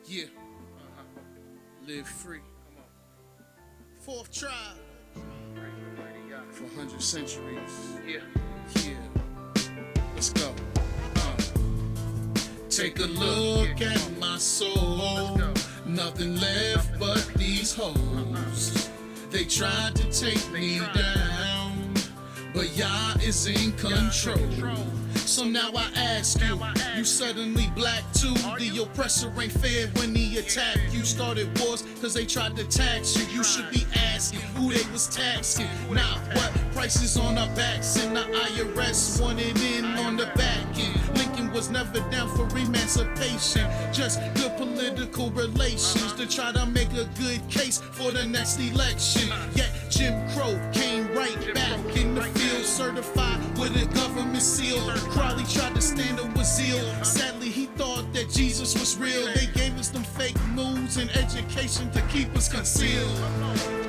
Yeah. Live free. Fourth tribe. For 100 centuries. Yeah. Let's go. Take a look at my soul. Nothing left but these hoes. They tried to take me down, but Yah is in control. So now I ask you, you suddenly black too. The oppressor ain't fair when he attacked you. Started wars cause they tried to tax you. You should be asking who they was taxing, not what prices on our backs. And the IRS wanted in on the back end. Lincoln was never down for emancipation, just good political relations to try to make a good case for the next election. Yet Jim Crow came right back in the field, certified with a government seal. Crowley tried to stand up with zeal. Sadly, he thought that Jesus was real. They gave us them fake news and education to keep us concealed.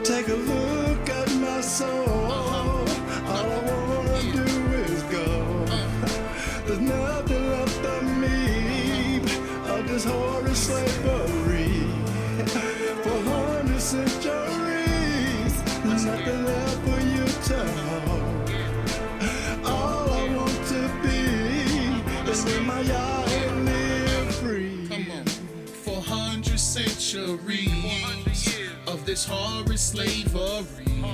Take a look at my soul. All I wanna do is go. There's nothing left of me, of this horrid slavery. For 100 centuries, there's nothing left for you to hold. All I want to be is with my Yah and live free. Come on. For 100 centuries of this horrid slavery.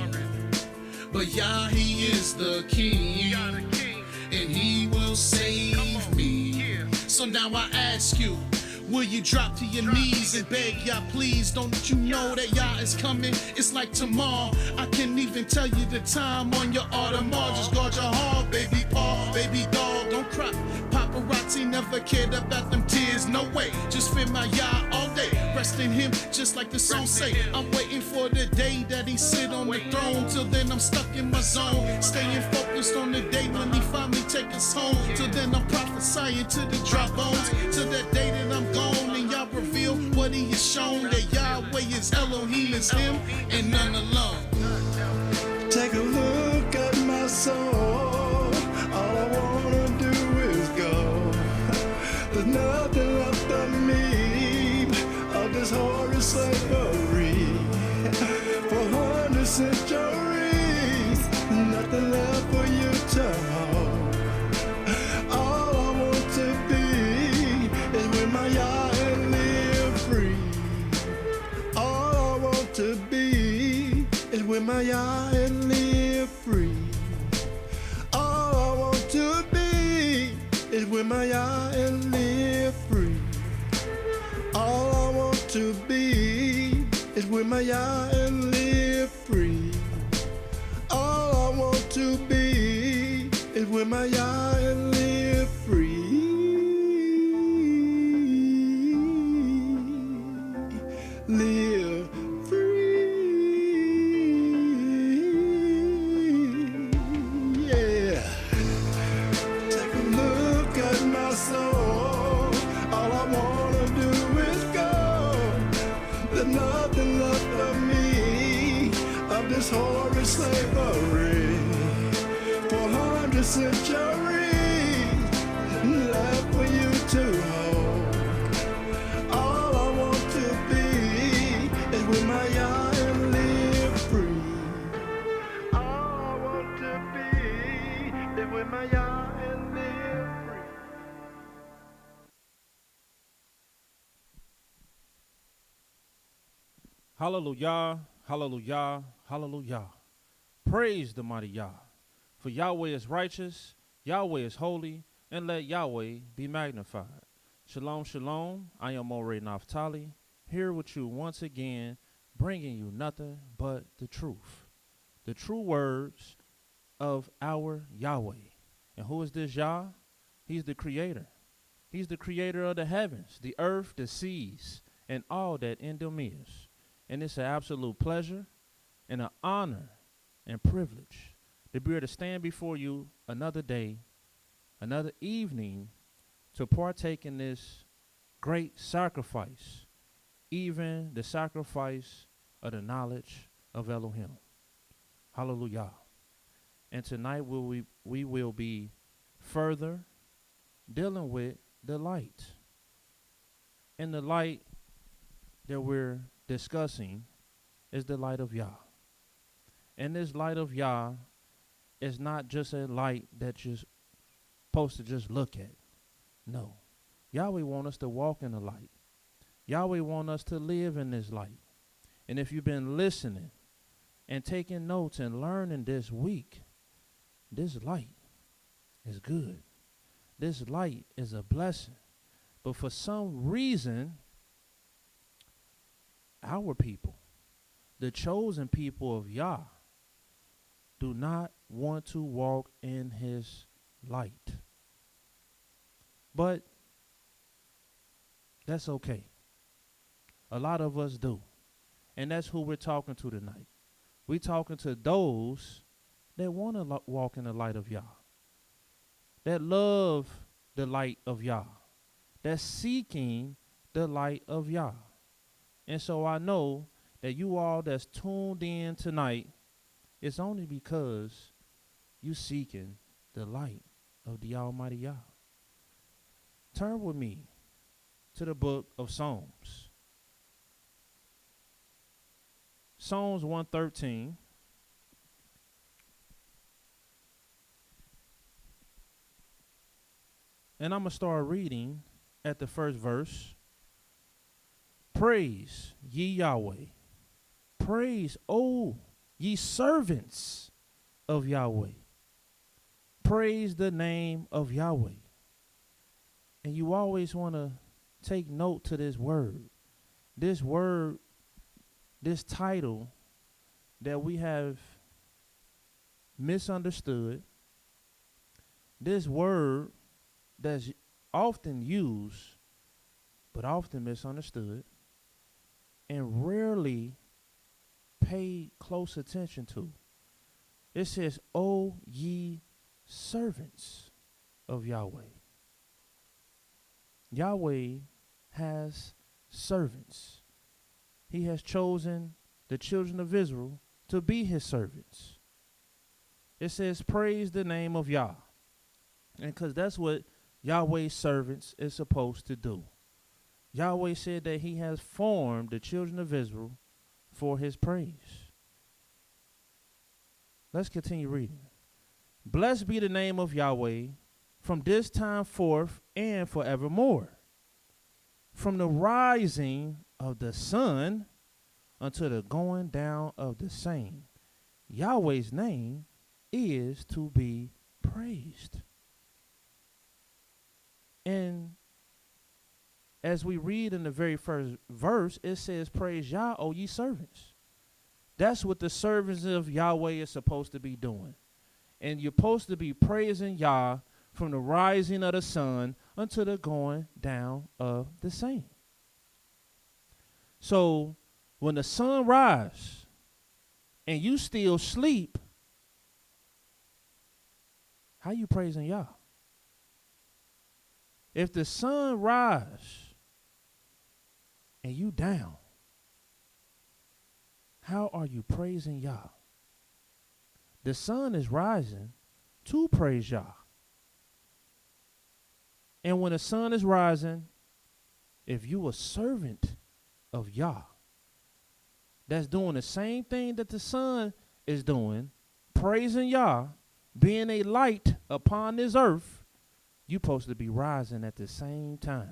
But Yah, he is the king, and he will save me. So now I ask you, will you drop to your knees and beg Yah, please? Don't you know that Yah is coming? It's like tomorrow. I can't even tell you the time on your Audemars. Just guard your heart, baby Paul, baby dog. Don't cry. Paparazzi never cared about them tears. No way. Just fear my Yah all day. Rest in him, just like the song say. I'm waiting for the day that he sit on the throne. Till then I'm stuck in my zone, staying focused on the day when he finally take us home. Till then I'm prophesying to the dry bones. Till that day that I'm gone and Yah reveal what he has shown. That Yahweh is Elohim, is him and none alone. Take a look at my soul. All I wanna do is go. There's nothing left of me, of this horrid slavery. For 100 centuries, nothing left for you to hold. All I want to be is with my Yah and live free. All I want to be is with my Yah and live free. All I want to be is with my Yah and live free. All I want to be is with my Yah and live free. All I want to be is with my Yah and live free. Live free. Yeah. Take a look at my soul. All I wanna do is go. There's nothing left of me, of this horrid slavery. For 100 centuries, left for you to hold. All I want to be is with my Yah and live free. All I want to be is with my Yah and live free. Hallelujah, hallelujah, hallelujah. Praise the mighty Yah. For Yahweh is righteous, Yahweh is holy, and let Yahweh be magnified. Shalom, shalom. I am Mowreh Napthtali, here with you once again, bringing you nothing but the truth. The true words of our Yahweh. And who is this Yah? He's the creator. He's the creator of the heavens, the earth, the seas, and all that in them is. And it's an absolute pleasure and an honor and privilege to be able to stand before you another day, another evening, to partake in this great sacrifice, even the sacrifice of the knowledge of Elohim. Hallelujah. And tonight we will be further dealing with the light. And the light that we're discussing is the light of Yah. And this light of Yah is not just a light that you're supposed to just look at. No. Yahweh wants us to walk in the light. Yahweh wants us to live in this light. And if you've been listening and taking notes and learning this week, this light is good. This light is a blessing. But for some reason, our people, the chosen people of Yah, do not want to walk in his light. But that's okay. A lot of us do. And that's who we're talking to tonight. We're talking to those that want to walk in the light of Yah, that love the light of Yah, that's seeking the light of Yah. And so I know that you all that's tuned in tonight, it's only because you seeking the light of the Almighty Yah. Turn with me to the book of Psalms. Psalms 113. And I'm going to start reading at the first verse. Praise ye Yahweh. Praise, O ye servants of Yahweh. Praise the name of Yahweh. And you always want to take note to this word. This word, this title that we have misunderstood. This word that's often used, but often misunderstood, and rarely paid close attention to. It says, O ye servants of Yahweh. Yahweh has servants. He has chosen the children of Israel to be his servants. It says, praise the name of Yah. And because that's what Yahweh's servants is supposed to do. Yahweh said that he has formed the children of Israel for his praise. Let's continue reading. Blessed be the name of Yahweh from this time forth and forevermore. From the rising of the sun until the going down of the same, Yahweh's name is to be praised. And as we read in the very first verse, it says, praise Yah, O ye servants. That's what the servants of Yahweh is supposed to be doing. And you're supposed to be praising Yah from the rising of the sun until the going down of the same. So when the sun rises and you still sleep, how you praising Yah? If the sun rises and you down, how are you praising Yah? The sun is rising to praise Yah. And when the sun is rising, if you a servant of Yah, that's doing the same thing that the sun is doing, praising Yah, being a light upon this earth, you're supposed to be rising at the same time.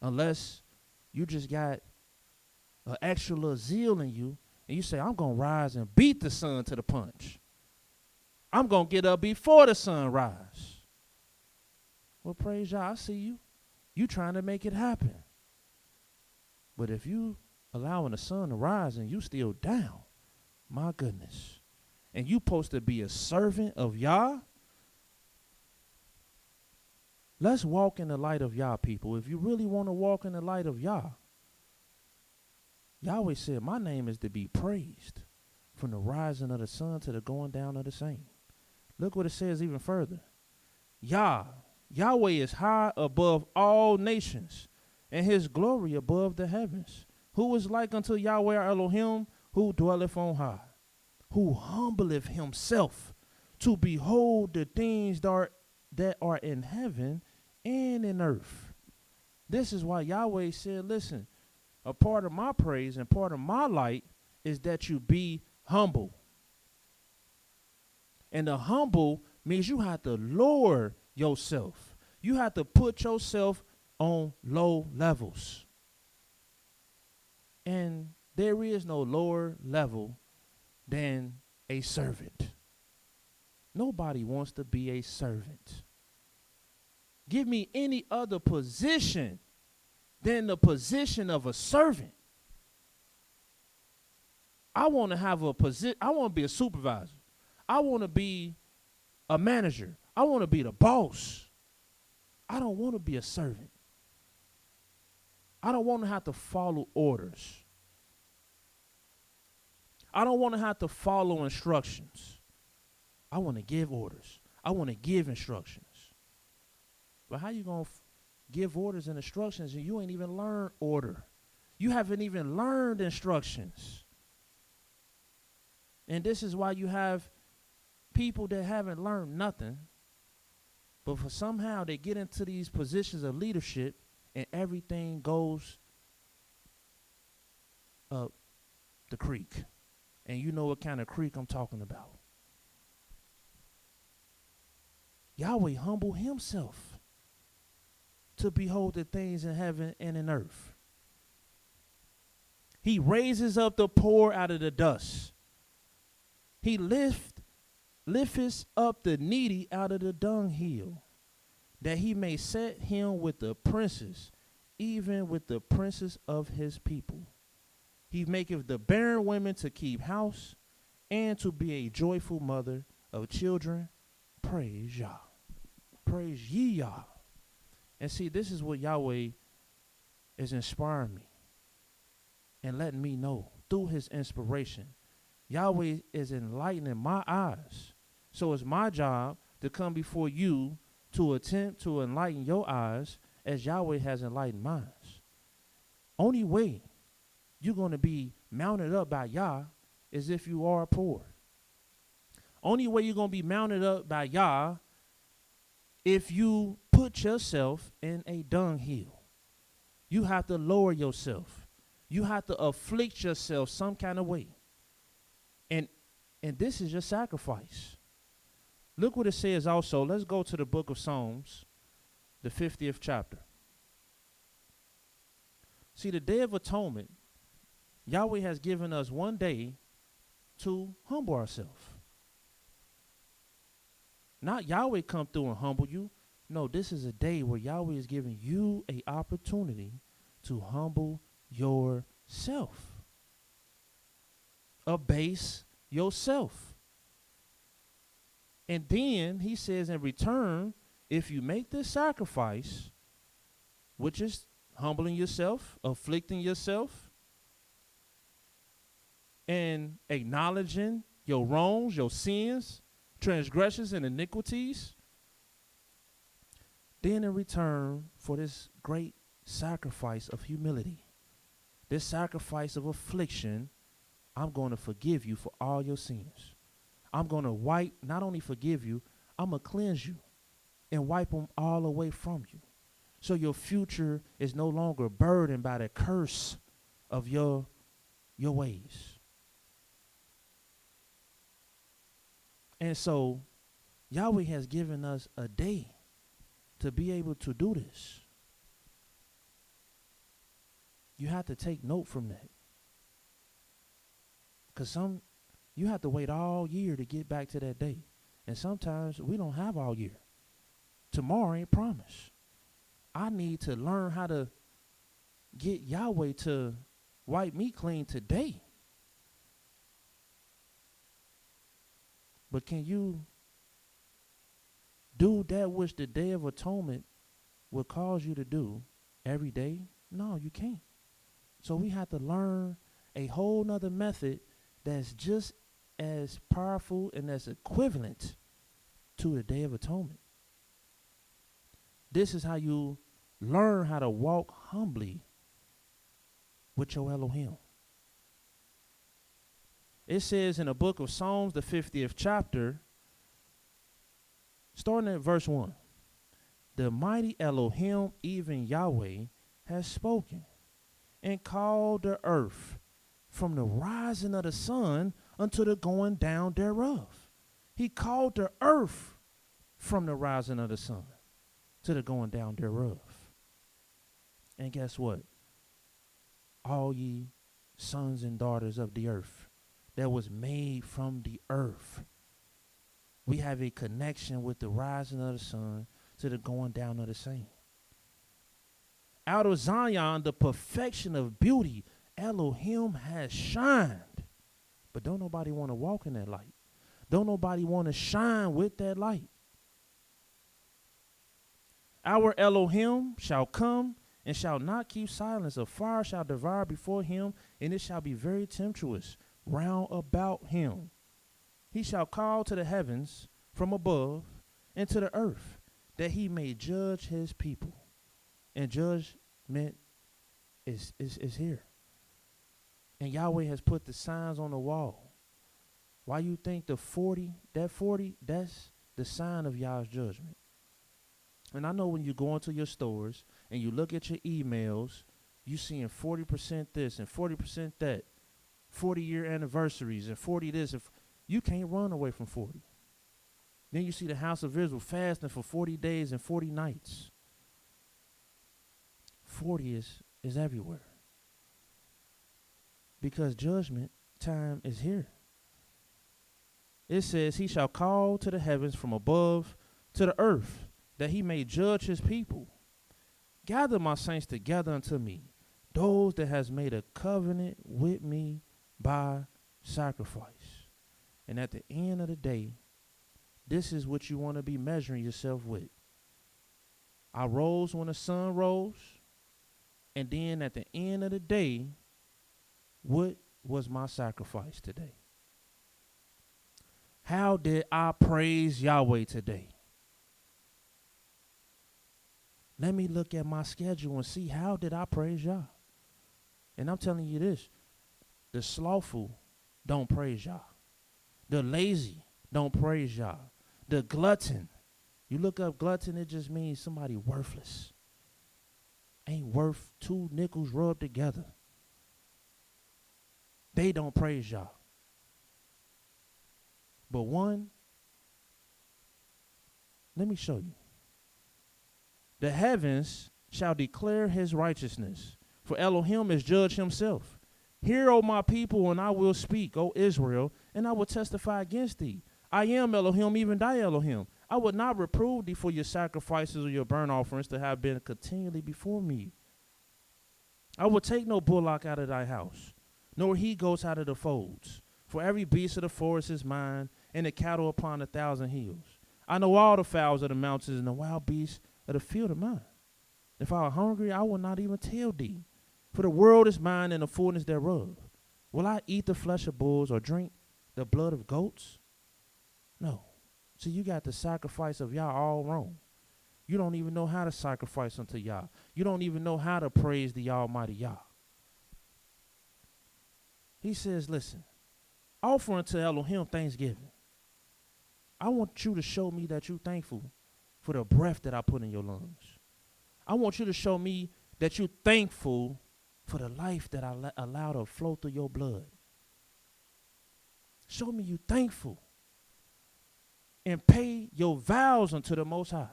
Unless you just got an extra little zeal in you and you say, I'm going to rise and beat the sun to the punch. I'm going to get up before the sun rise. Well, praise Yah, I see you. You trying to make it happen. But if you allowing the sun to rise and you still down, my goodness. And you supposed to be a servant of Yah. Let's walk in the light of Yah, people. If you really want to walk in the light of Yah, Yahweh said, my name is to be praised from the rising of the sun to the going down of the same. Look what it says even further. Yahweh is high above all nations, and his glory above the heavens. Who is like unto Yahweh our Elohim, who dwelleth on high, who humbleth himself to behold the things that are in heaven and in earth. This is why Yahweh said, listen, a part of my praise and part of my light is that you be humble. And the humble means you have to lower yourself. You have to put yourself on low levels. And there is no lower level than a servant. Nobody wants to be a servant. Give me any other position than the position of a servant. I want to have a position. I want to be a supervisor. I want to be a manager. I want to be the boss. I don't want to be a servant. I don't want to have to follow orders. I don't want to have to follow instructions. I want to give orders. I want to give instructions. But how you going to give orders and instructions and you ain't even learned order? You haven't even learned instructions. And this is why you have people that haven't learned nothing, but for somehow they get into these positions of leadership and everything goes up the creek. And you know what kind of creek I'm talking about. Yahweh humbled himself to behold the things in heaven and in earth. He raises up the poor out of the dust. He lifts up the needy out of the dunghill, that he may set him with the princes, even with the princes of his people. He maketh the barren women to keep house, and to be a joyful mother of children. Praise Yah. Praise YISraEL. And see, this is what Yahweh is inspiring me and letting me know through his inspiration. Yahweh is enlightening my eyes. So it's my job to come before you to attempt to enlighten your eyes as Yahweh has enlightened mine. Only way you're going to be mounted up by Yah is if you are poor. Only way you're going to be mounted up by Yah if you put yourself in a dunghill. You have to lower yourself. You have to afflict yourself some kind of way. And this is your sacrifice. Look what it says also. Let's go to the book of Psalms, the 50th chapter. See, the Day of Atonement, Yahweh has given us one day to humble ourselves. Not Yahweh come through and humble you. No, this is a day where Yahweh is giving you an opportunity to humble yourself. Abase yourself. And then he says in return, if you make this sacrifice, which is humbling yourself, afflicting yourself, and acknowledging your wrongs, your sins, transgressions, and iniquities, then in return for this great sacrifice of humility, this sacrifice of affliction, I'm going to forgive you for all your sins. I'm going to not only forgive you, I'm going to cleanse you and wipe them all away from you. So your future is no longer burdened by the curse of your ways. And so Yahweh has given us a day to be able to do this. You have to take note from that. Because you have to wait all year to get back to that day. And sometimes we don't have all year. Tomorrow ain't promised. I need to learn how to get Yahweh to wipe me clean today. But can you do that which the Day of Atonement will cause you to do every day? No, you can't. So we have to learn a whole nother method that's just as powerful and as equivalent to the Day of Atonement. This is how you learn how to walk humbly with your Elohim. It says in the book of Psalms, the 50th chapter, starting at verse 1, the mighty Elohim, even Yahweh, has spoken and called the earth from the rising of the sun unto the going down thereof. He called the earth from the rising of the sun to the going down thereof. And guess what? All ye sons and daughters of the earth that was made from the earth, we have a connection with the rising of the sun to the going down of the same. Out of Zion, the perfection of beauty, Elohim has shined. But don't nobody want to walk in that light. Don't nobody want to shine with that light. Our Elohim shall come and shall not keep silence. A fire shall devour before him, and it shall be very tempestuous round about him. He shall call to the heavens from above and to the earth, that he may judge his people. And judgment is here. And Yahweh has put the signs on the wall. Why you think that's the sign of Yah's judgment. And I know when you go into your stores and you look at your emails, you seeing 40% this and 40% that, 40-year anniversaries and 40 this. You can't run away from 40. Then you see the house of Israel fasting for 40 days and 40 nights. 40 is everywhere. Because judgment time is here. It says, he shall call to the heavens from above to the earth, that he may judge his people. Gather my saints together unto me, those that has made a covenant with me by sacrifice. And at the end of the day, this is what you want to be measuring yourself with. I rose when the sun rose, and then at the end of the day, what was my sacrifice today? How did I praise Yahweh today? Let me look at my schedule and see how did I praise Yah. And I'm telling you this, the slothful don't praise Yah. The lazy don't praise Yah. The glutton, you look up glutton, it just means somebody worthless. Ain't worth 2 nickels rubbed together. They don't praise Yah. But one, let me show you. The heavens shall declare his righteousness, for Elohim is judge himself. Hear, O my people, and I will speak, O Israel, and I will testify against thee. I am Elohim, even thy Elohim. I would not reprove thee for your sacrifices or your burnt offerings to have been continually before me. I will take no bullock out of thy house, nor he goats out of the folds. For every beast of the forest is mine, and the cattle upon 1,000 hills. I know all the fowls of the mountains, and the wild beasts of the field are mine. If I were hungry, I will not even tell thee. For the world is mine, and the fullness thereof. Will I eat the flesh of bulls, or drink the blood of goats? No. See, you got the sacrifice of Yah all wrong. You don't even know how to sacrifice unto Yah. You don't even know how to praise the Almighty Yah. He says, listen, offer unto Elohim thanksgiving. I want you to show me that you're thankful for the breath that I put in your lungs. I want you to show me that you're thankful for the life that I allow to flow through your blood. Show me you thankful. And pay your vows unto the Most High.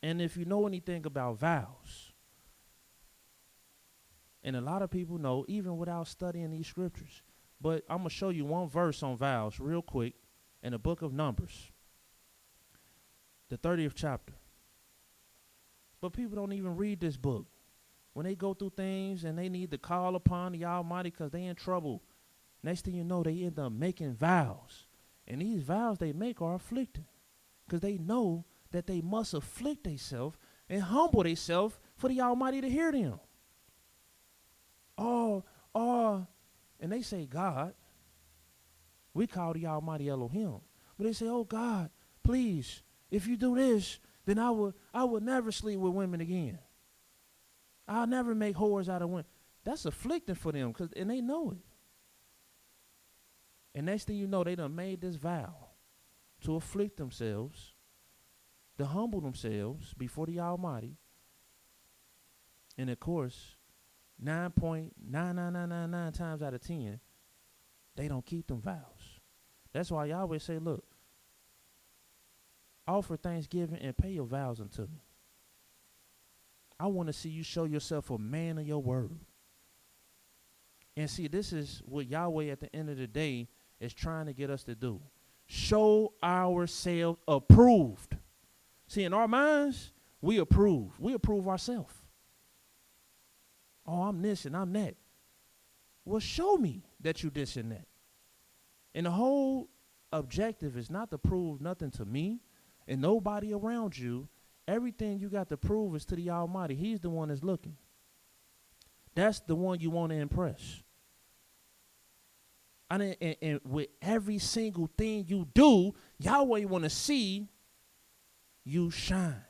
And if you know anything about vows, and a lot of people know, even without studying these scriptures, but I'm going to show you one verse on vows real quick in the book of Numbers, the 30th chapter. But people don't even read this book. When they go through things and they need to call upon the Almighty because they in trouble, next thing you know, they end up making vows. And these vows they make are afflicting because they know that they must afflict themselves and humble themselves for the Almighty to hear them. And they say, God, we call the Almighty Elohim. But they say, oh, God, please, if you do this, then I would never sleep with women again. I'll never make whores out of women. That's afflicting for them, and they know it. And next thing you know, they done made this vow to afflict themselves, to humble themselves before the Almighty, And of course, 9.99999 times out of 10, they don't keep them vows. That's why Yahweh say, look, offer thanksgiving and pay your vows unto me. I want to see you show yourself a man of your word. And see, this is what Yahweh at the end of the day is trying to get us to do. Show ourselves approved. See, in our minds, we approve. We approve ourselves. Oh, I'm this and I'm that. Well, show me that you this and that. And the whole objective is not to prove nothing to me and nobody around you. Everything you got to prove is to the Almighty. He's the one that's looking. That's the one you want to impress. And with every single thing you do, Yahweh want to see you shine.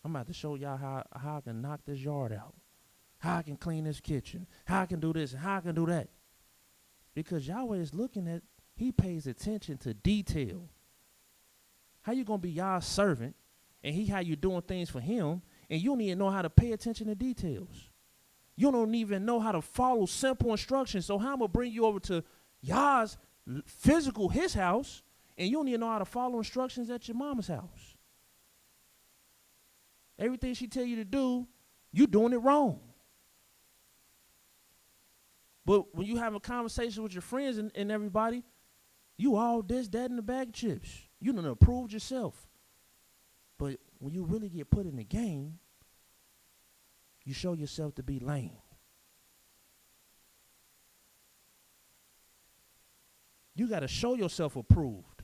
I'm about to show y'all how I can knock this yard out, how I can clean this kitchen, how I can do this, and how I can do that. Because Yahweh is looking at, he pays attention to detail. How you going to be y'all's servant, and he how you doing things for him, and you don't even know how to pay attention to details. You don't even know how to follow simple instructions. So how I'm going to bring you over to Yah's physical, his house, and you don't even know how to follow instructions at your mama's house. Everything she tell you to do, you doing it wrong. But when you have a conversation with your friends and everybody, you all this, that, and the bag of chips. You done approved yourself. But when you really get put in the game, you show yourself to be lame. You got to show yourself approved.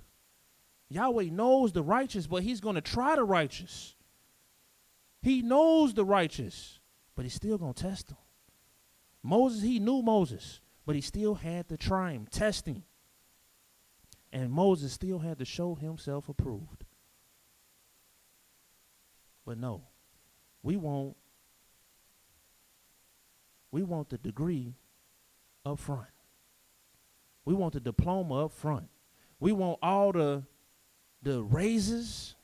Yahweh knows the righteous, but he's going to try the righteous. He knows the righteous, but he's still going to test them. Moses, he knew Moses, but he still had to try him, test him. And Moses still had to show himself approved. But no, we want the degree up front. We want the diploma up front. We want all the raises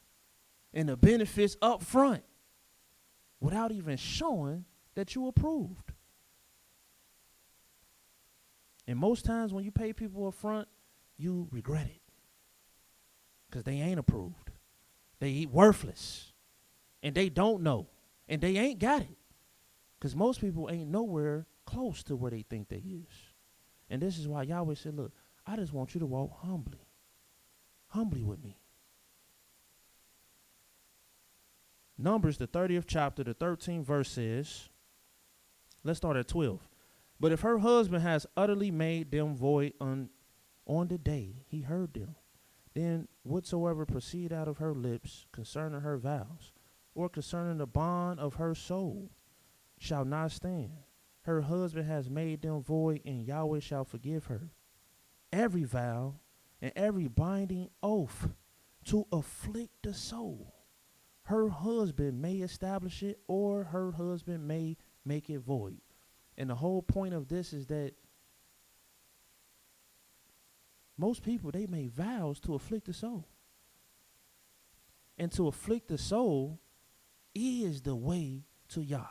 and the benefits up front without even showing that you approved. And most times when you pay people up front, you regret it because they ain't approved. They worthless, and they don't know, and they ain't got it because most people ain't nowhere close to where they think they is. And this is why Yahweh said, look, I just want you to walk humbly with me. Numbers, the 30th chapter, the 13th verse says, let's start at 12. But if her husband has utterly made them void on the day he heard them, then whatsoever proceed out of her lips concerning her vows, or concerning the bond of her soul, shall not stand. Her husband has made them void, and Yahweh shall forgive her every vow and every binding oath to afflict the soul. Her husband may establish it, or her husband may make it void. And the whole point of this is that most people, they make vows to afflict the soul. And to afflict the soul is the way to Yah.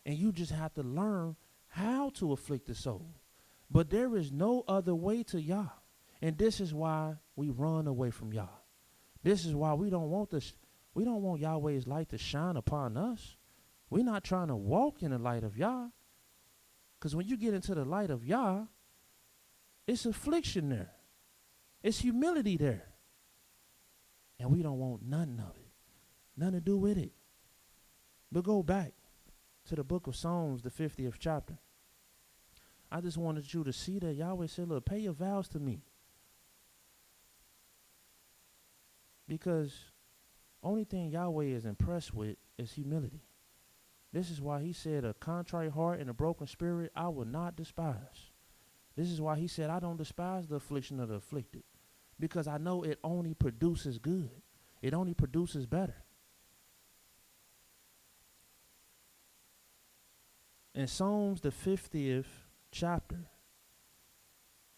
And you just have to learn how to afflict the soul. But there is no other way to Yah. And this is why we run away from Yah. This is why we don't want this. We don't want Yahweh's light to shine upon us. We're not trying to walk in the light of Yah. Because when you get into the light of Yah, it's affliction there. It's humility there. And we don't want none of it. Nothing to do with it. But go back to the book of Psalms, the 50th chapter. I just wanted you to see that Yahweh said, look, pay your vows to me. Because only thing Yahweh is impressed with is humility. This is why he said a contrite heart and a broken spirit I will not despise. This is why he said I don't despise the affliction of the afflicted. Because I know it only produces good. It only produces better. In Psalms, the 50th chapter,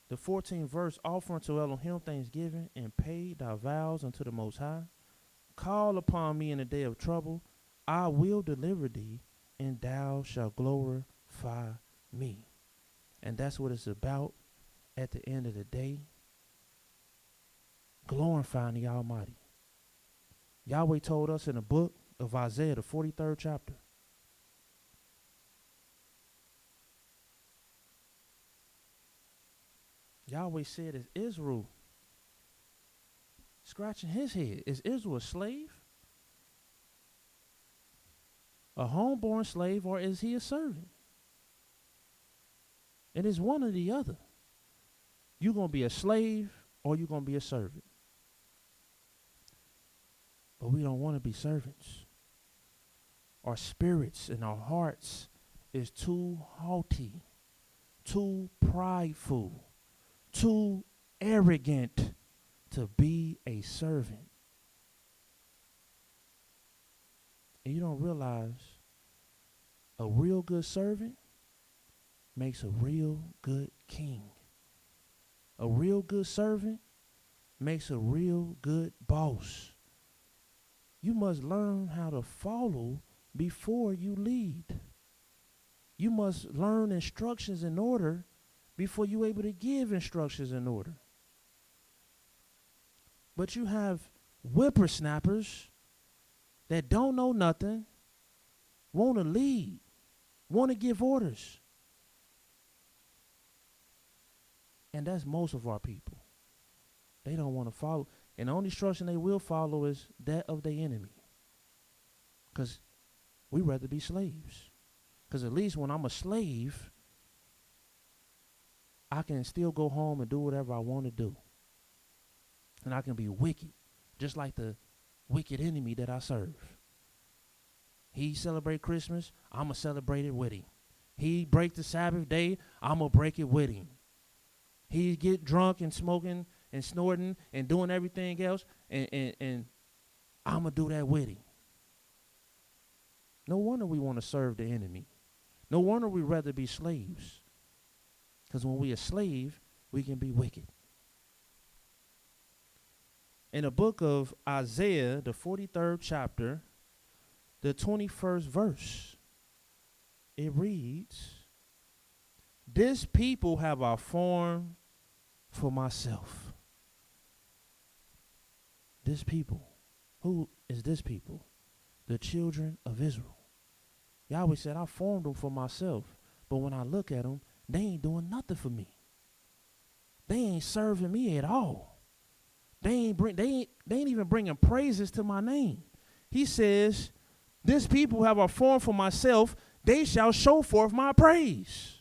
the 14th verse, offer unto Elohim thanksgiving and pay thy vows unto the Most High. Call upon me in the day of trouble. I will deliver thee, and thou shalt glorify me. And that's what it's about at the end of the day. Glorifying the Almighty. Yahweh told us in the book of Isaiah, the 43rd chapter. Yahweh said, is Israel scratching his head? Is Israel a slave? A homeborn slave, or is he a servant? It is one or the other. You're going to be a slave or you're going to be a servant. But we don't want to be servants. Our spirits and our hearts is too haughty, too prideful, too arrogant to be a servant. And you don't realize a real good servant makes a real good king. A real good servant makes a real good boss. You must learn how to follow before you lead. You must learn instructions in order before you're able to give instructions in order. But you have whippersnappers that don't know nothing, want to lead, want to give orders. And that's most of our people. They don't want to follow. And the only instruction they will follow is that of their enemy. Because we rather be slaves. Because at least when I'm a slave, I can still go home and do whatever I want to do. And I can be wicked, just like the wicked enemy that I serve. He celebrate Christmas, I'm going to celebrate it with him. He break the Sabbath day, I'm going to break it with him. He get drunk and smoking and snorting and doing everything else, and I'm going to do that with him. No wonder we want to serve the enemy. No wonder we rather be slaves. Because when we a slave, we can be wicked. In the book of Isaiah, the 43rd chapter, the 21st verse, it reads, "This people have I formed for myself." This people. Who is this people? The children of Israel. Yahweh said, I formed them for myself. But when I look at them, they ain't doing nothing for me. They ain't serving me at all. They ain't even bringing praises to my name. He says, this people have I formed for myself. They shall show forth my praise.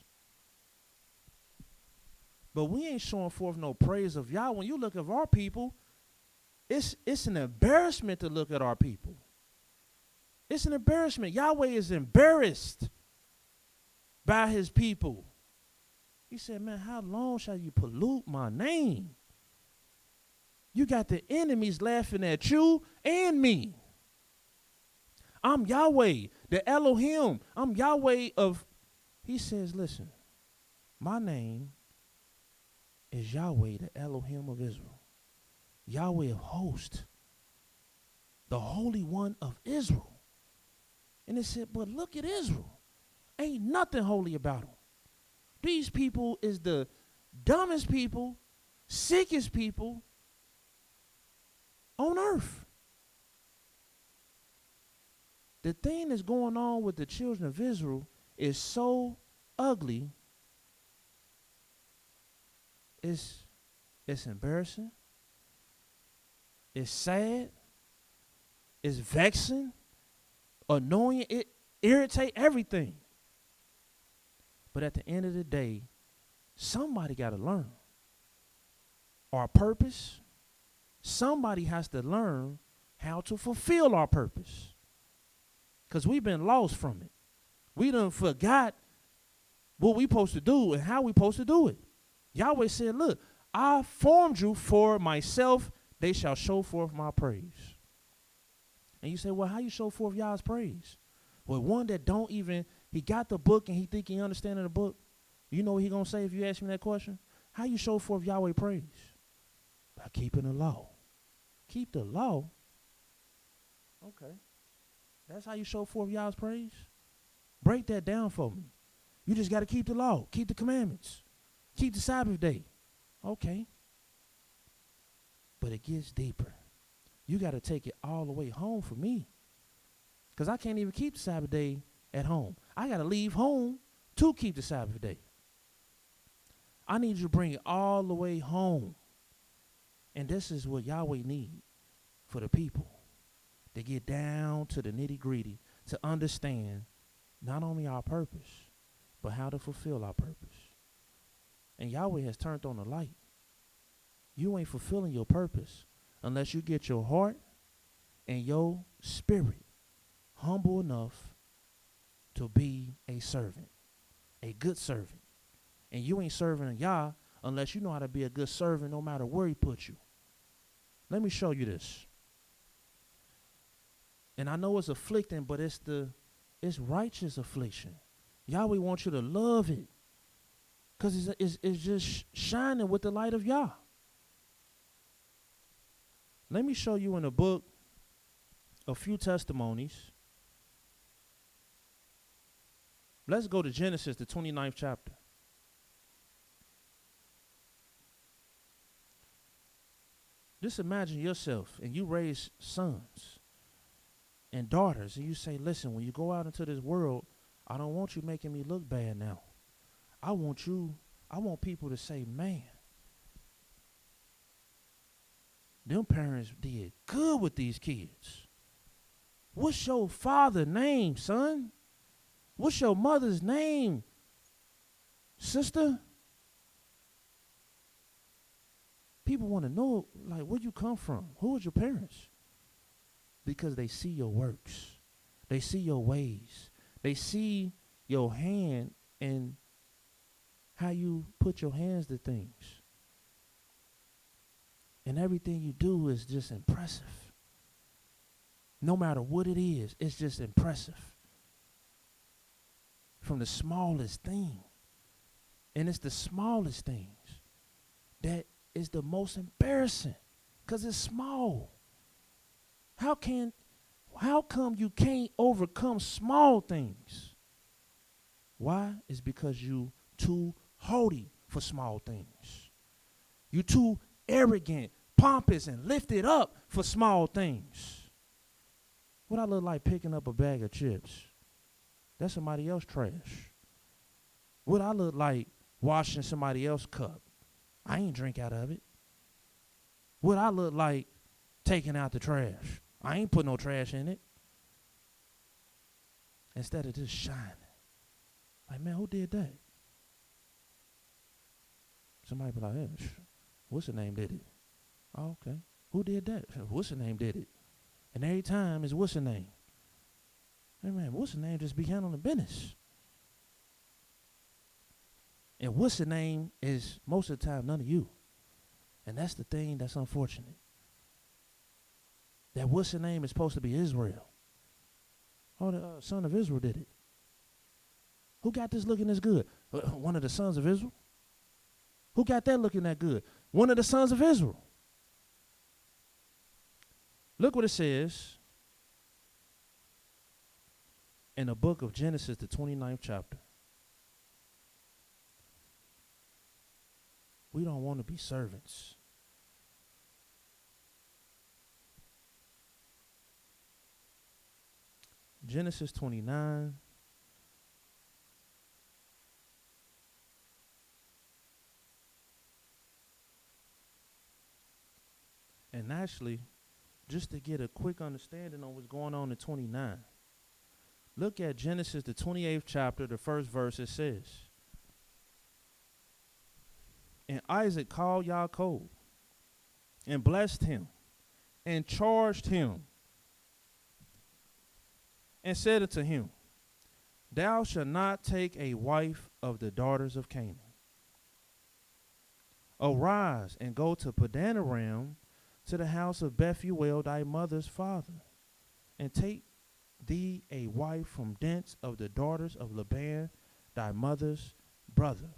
But we ain't showing forth no praise of Yah. When you look at our people, it's an embarrassment to look at our people. It's an embarrassment. Yahweh is embarrassed by his people. He said, man, how long shall you pollute my name? You got the enemies laughing at you and me. I'm Yahweh, the Elohim. I'm Yahweh of, he says, listen, my name is Yahweh, the Elohim of Israel. Yahweh of hosts, the Holy One of Israel. And it said, but look at Israel. Ain't nothing holy about them. These people is the dumbest people, sickest people on earth. The thing that's going on with the children of Israel is so ugly. It's embarrassing. It's sad. It's vexing. Annoying. It irritate everything. But at the end of the day, somebody got to learn our purpose. Somebody has to learn how to fulfill our purpose. Because we've been lost from it. We done forgot what we supposed to do and how we supposed to do it. Yahweh said, look, I formed you for myself. They shall show forth my praise. And you say, well, how you show forth Yah's praise? Well, one that don't even, he got the book and he think he understanding the book. You know what he going to say if you ask him that question? How you show forth Yahweh praise? By keeping the law. Keep the law? Okay. That's how you show forth Yah's praise? Break that down for me. You just got to keep the law, keep the commandments, keep the Sabbath day. Okay. But it gets deeper. You got to take it all the way home for me. Because I can't even keep the Sabbath day at home. I got to leave home to keep the Sabbath day. I need you to bring it all the way home. And this is what Yahweh needs for the people. To get down to the nitty-gritty, to understand not only our purpose, but how to fulfill our purpose. And Yahweh has turned on the light. You ain't fulfilling your purpose unless you get your heart and your spirit humble enough to be a servant, a good servant. And you ain't serving Yah unless you know how to be a good servant no matter where he puts you. Let me show you this. And I know it's afflicting, but it's righteous affliction. Yahweh wants you to love it because it's just shining with the light of Yah. Let me show you in the book a few testimonies. Let's go to Genesis, the 29th chapter. Just imagine yourself and you raise sons and daughters, and you say, listen, when you go out into this world, I don't want you making me look bad now. I want people to say, man, them parents did good with these kids. What's your father's name, son? What's your mother's name, sister? People want to know, like, where you come from? Who was your parents? Because they see your works. They see your ways. They see your hand and how you put your hands to things. And everything you do is just impressive. No matter what it is, it's just impressive. From the smallest thing. And it's the smallest things that is the most embarrassing because it's small. How come you can't overcome small things? Why? It's because you too haughty for small things. You too arrogant, pompous, and lifted up for small things. What I look like picking up a bag of chips? That's somebody else's trash. What I look like washing somebody else's cup? I ain't drink out of it. What I look like taking out the trash? I ain't put no trash in it. Instead of just shining. Like, man, who did that? Somebody be like, hey, what's the name did it? Oh, okay. Who did that? What's the name did it? And every time is what's the name? Hey, man, what's the name just be handling the business? And what's the name is most of the time none of you. And that's the thing that's unfortunate. That what's the name is supposed to be Israel. Oh, the son of Israel did it. Who got this looking as good? One of the sons of Israel? Who got that looking that good? One of the sons of Israel. Look what it says in the book of Genesis, the 29th chapter. We don't want to be servants. Genesis 29. And actually, just to get a quick understanding on what's going on in 29, look at Genesis, the 28th chapter, the first verse. It says, and Isaac called Yaakov and blessed him and charged him and said unto him, thou shalt not take a wife of the daughters of Canaan. Arise and go to Padan Aram, to the house of Bethuel thy mother's father, and take thee a wife from thence of the daughters of Laban thy mother's brother.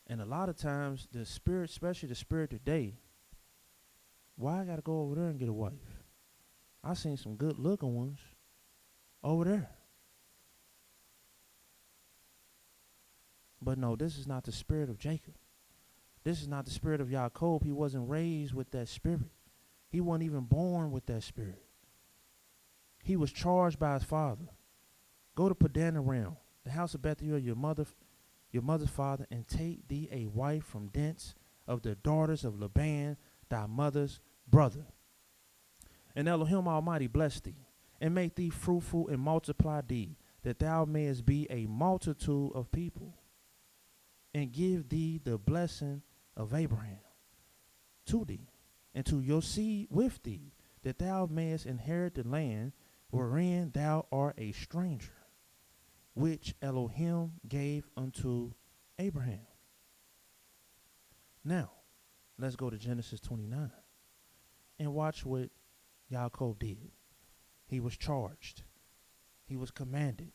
And a lot of times the spirit, especially the spirit today, why I gotta go over there and get a wife? I seen some good looking ones over there. But no, this is not the spirit of Jacob. This is not the spirit of Yaakov. He wasn't raised with that spirit. He wasn't even born with that spirit. He was charged by his father. Go to Padan Aram, the house of Bethuel, your mother's father, and take thee a wife from thence of the daughters of Laban, thy mother's brother. And Elohim Almighty bless thee, and make thee fruitful and multiply thee, that thou mayest be a multitude of people, and give thee the blessing of Abraham to thee, and to your seed with thee, that thou mayest inherit the land wherein thou art a stranger, which Elohim gave unto Abraham. Now, let's go to Genesis 29 and watch what Yaakov did. He was charged. He was commanded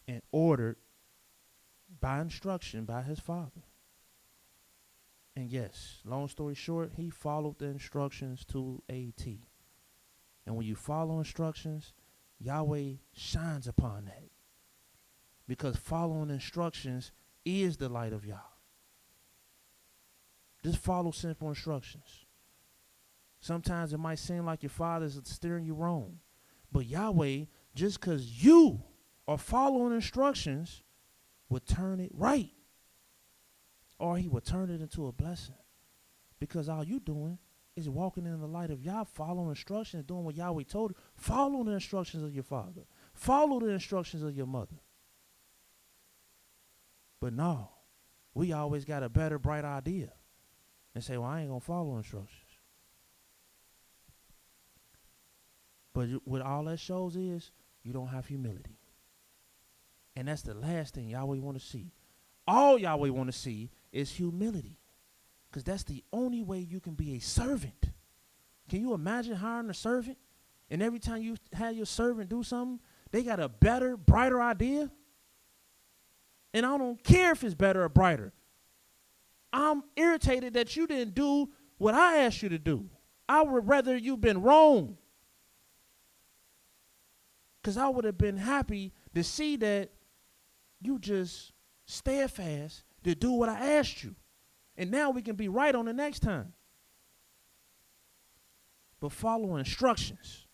and ordered by instruction by his father. And yes, long story short, he followed the instructions to a T. And when you follow instructions, Yahweh shines upon that. Because following instructions is the light of Yah. Just follow simple instructions. Sometimes it might seem like your father's steering you wrong. But Yahweh, just because you are following instructions, would turn it right. Or he would turn it into a blessing. Because all you doing is walking in the light of Yah, following instructions, doing what Yahweh told you. Follow the instructions of your father. Follow the instructions of your mother. But no, we always got a better, bright idea and say, well, I ain't going to follow instructions. But what all that shows is you don't have humility. And that's the last thing Yahweh want to see. All Yahweh want to see is humility. Because that's the only way you can be a servant. Can you imagine hiring a servant? And every time you have your servant do something, they got a better, brighter idea? And I don't care if it's better or brighter. I'm irritated that you didn't do what I asked you to do. I would rather you've been wrong. Because I would have been happy to see that you just steadfast to do what I asked you. And now we can be right on the next time. But follow instructions.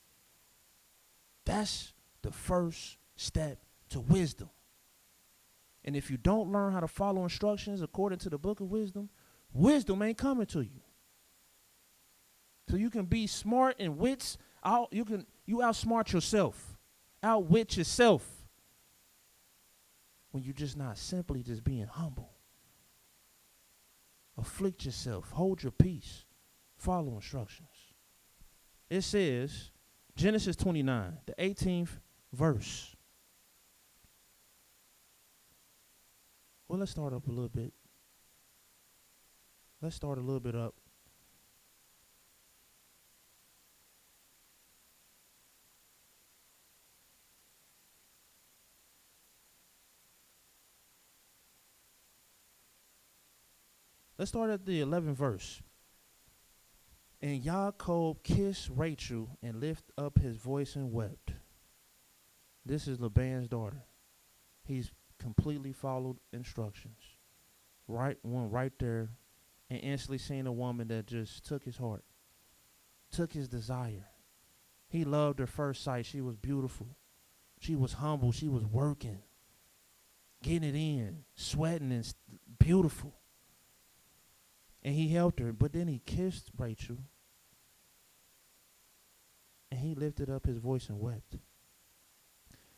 That's the first step to wisdom. And if you don't learn how to follow instructions according to the book of wisdom, wisdom ain't coming to you. So you can be smart and wits out. You outsmart yourself, outwit yourself, when you're just not simply just being humble. Afflict yourself, hold your peace, follow instructions. It says, Genesis 29, the 18th verse. Well, let's start up a little bit. Let's start a little bit up. Let's start at the 11th verse. And Yaakov kissed Rachel and lifted up his voice and wept. This is Laban's daughter. He's completely followed instructions. Right there, and instantly seen a woman that just took his heart, took his desire. He loved her first sight. She was beautiful. She was humble. She was working, getting it in, sweating, and beautiful. And he helped her, but then he kissed Rachel, and he lifted up his voice and wept.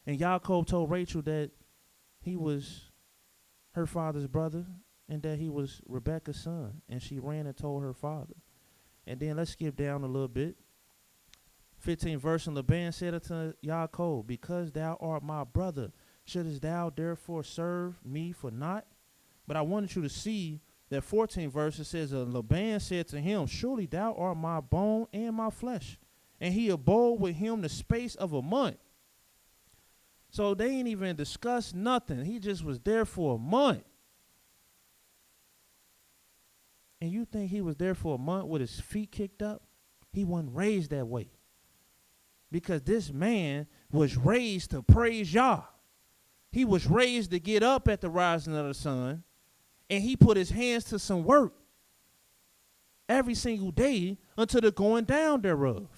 And Yaakov told Rachel that he was her father's brother and that he was Rebekah's son. And she ran and told her father. And then let's skip down a little bit. 15th verse, and Laban said unto Yaakov, because thou art my brother, shouldest thou therefore serve me for naught? But I wanted you to see that 14th verse, it says, Laban said to him, surely thou art my bone and my flesh. And he abode with him the space of a month. So they ain't even discussed nothing. He just was there for a month. And you think he was there for a month with his feet kicked up? He wasn't raised that way. because this man was raised to praise Yah. He was raised to get up at the rising of the sun, and he put his hands to some work every single day until the going down thereof.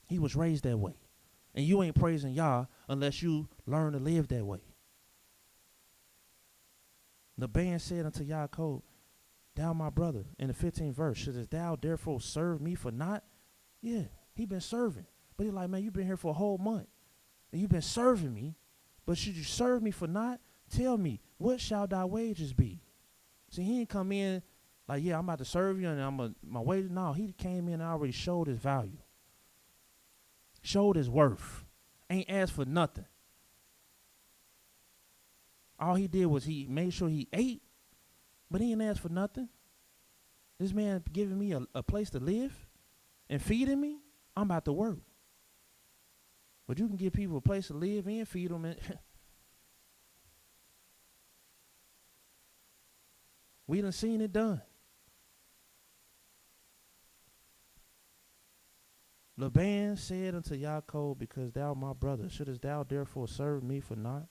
He was raised that way. And you ain't praising Yah unless you learn to live that way. The band said unto Yaakov, thou my brother, in the 15th verse, shouldest thou therefore serve me for naught? Yeah, he been serving. But he's like, man, you've been here for a whole month. And you've been serving me. But should you serve me for naught? Tell me, what shall thy wages be? See, he didn't come in like, yeah, I'm about to serve you and my wages. No, he came in and already showed his value. Showed his worth. Ain't asked for nothing. All he did was he made sure he ate, but he didn't ask for nothing. This man giving me a place to live and feeding me, I'm about to work. But you can give people a place to live and feed them. And we done seen it done. Laban said unto Yaakov, because thou my brother, shouldest thou therefore serve me for naught?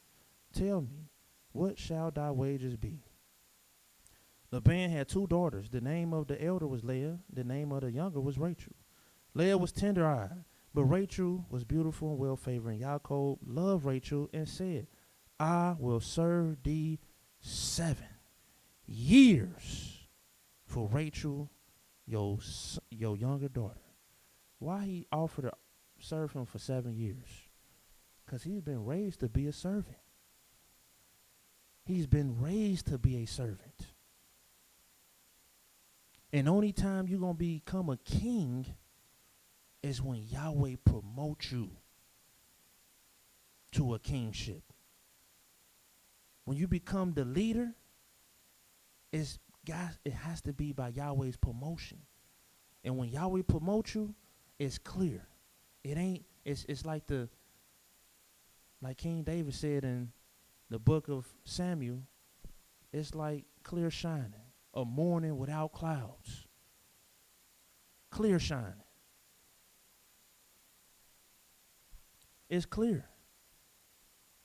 Tell me, what shall thy wages be? Laban had 2 daughters. The name of the elder was Leah. The name of the younger was Rachel. Leah was tender-eyed, but Rachel was beautiful and well-favored. And Yaakov loved Rachel and said, I will serve thee 7 years for Rachel, your younger daughter. Why he offered to serve him for 7 years? Because he's been raised to be a servant. He's been raised to be a servant. And only time you're going to become a king is when Yahweh promotes you to a kingship. When you become the leader, it has to be by Yahweh's promotion. And when Yahweh promotes you, it's clear. It ain't, it's like King David said in the book of Samuel, it's like clear shining, a morning without clouds. Clear shining. It's clear.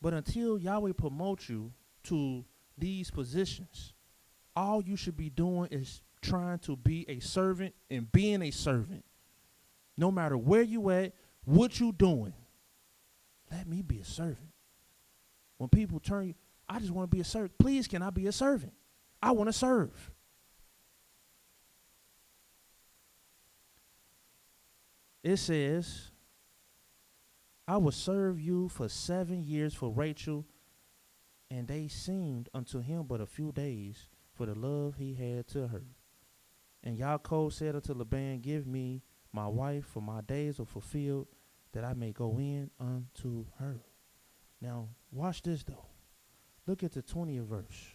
But until Yahweh promotes you to these positions, all you should be doing is trying to be a servant and being a servant. No matter where you at, what you doing, let me be a servant. When people turn you, I just want to be a servant. Please, can I be a servant? I want to serve. It says, I will serve you for 7 years for Rachel, and they seemed unto him but a few days for the love he had to her. And Yaakov said unto Laban, give me my wife, for my days are fulfilled, that I may go in unto her. Now, watch this, though. Look at the 20th verse.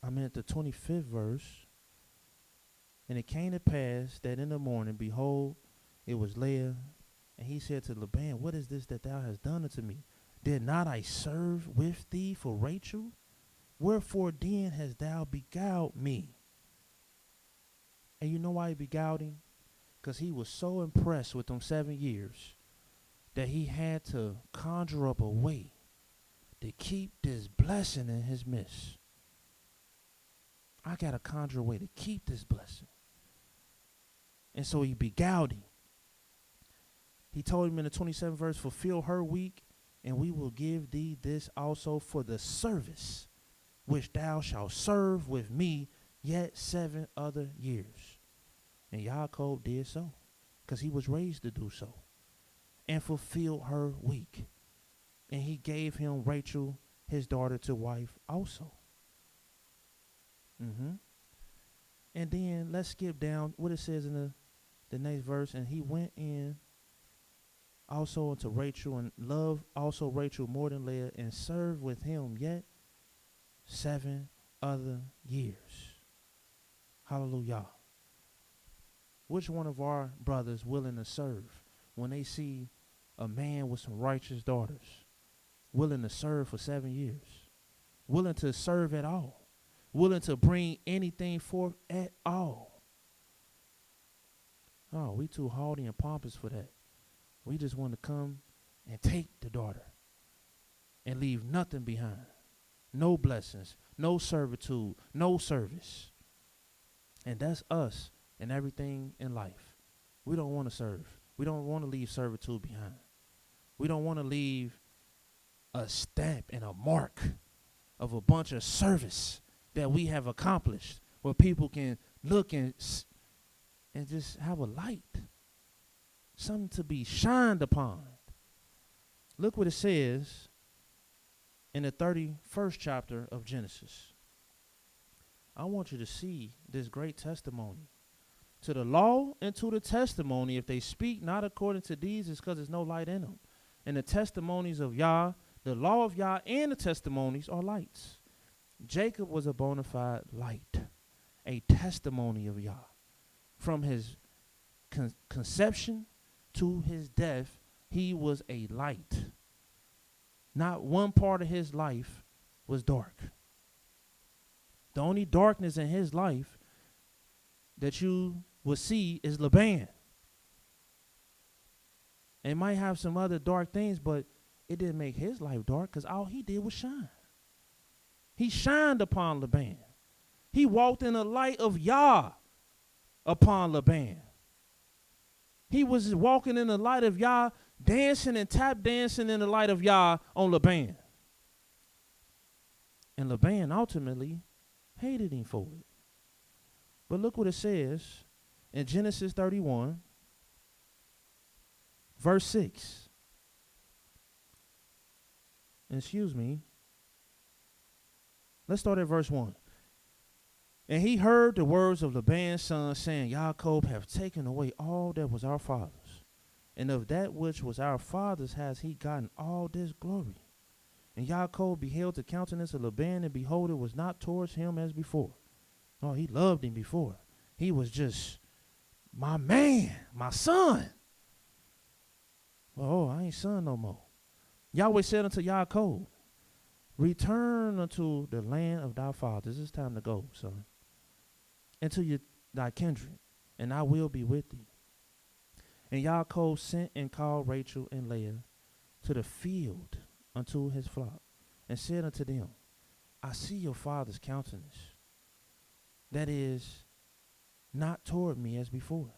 I'm at the 25th verse. And it came to pass that in the morning, behold, it was Leah. And he said to Laban, what is this that thou hast done unto me? Did not I serve with thee for Rachel? Wherefore then hast thou beguiled me? And you know why he beguiled him? Because he was so impressed with them 7 years that he had to conjure up a way to keep this blessing in his midst. I got to conjure a way to keep this blessing. And so he beguiled him. He told him in the 27th verse, fulfill her week, and we will give thee this also for the service which thou shalt serve with me yet 7 other years. And Yaakov did so, because he was raised to do so, and fulfill her week. And he gave him Rachel, his daughter, to wife also. And then let's skip down what it says in the next verse. And he went in also unto Rachel, and loved also Rachel more than Leah, and served with him yet 7 other years. Hallelujah. Which one of our brothers willing to serve when they see a man with some righteous daughters, willing to serve for 7 years, willing to serve at all, willing to bring anything forth at all? Oh, we too haughty and pompous for that. We just want to come and take the daughter and leave nothing behind. No blessings, no servitude, no service. And that's us and everything in life. We don't want to serve. We don't want to leave servitude behind. We don't want to leave a stamp and a mark of a bunch of service that we have accomplished where people can look and just have a light, something to be shined upon. Look what it says in the 31st chapter of Genesis. I want you to see this great testimony. To the law and to the testimony, if they speak not according to these, it's because there's no light in them. And the testimonies of Yah, the law of Yah and the testimonies are lights. Jacob was a bona fide light, a testimony of Yah. From his conception to his death, he was a light. Not one part of his life was dark. The only darkness in his life that you will see is Laban. It might have some other dark things, but it didn't make his life dark because all he did was shine. He shined upon Laban. He walked in the light of Yah upon Laban. He was walking in the light of Yah, dancing and tap dancing in the light of Yah on Laban. And Laban ultimately hated him for it. But look what it says in Genesis 31, verse 6. Excuse me. Let's start at verse 1. And he heard the words of Laban's son, saying, Yaakov hath taken away all that was our father's, and of that which was our father's has he gotten all this glory. And Yaakov beheld the countenance of Laban, and behold, it was not towards him as before. Oh, he loved him before. He was just my man, my son. Oh, I ain't son no more. Yahweh said unto Yaakov, return unto the land of thy fathers. It's time to go, son. And to thy kindred, and I will be with thee. And Yaakov sent and called Rachel and Leah to the field unto his flock, and said unto them, I see your father's countenance, that is not toward me as before.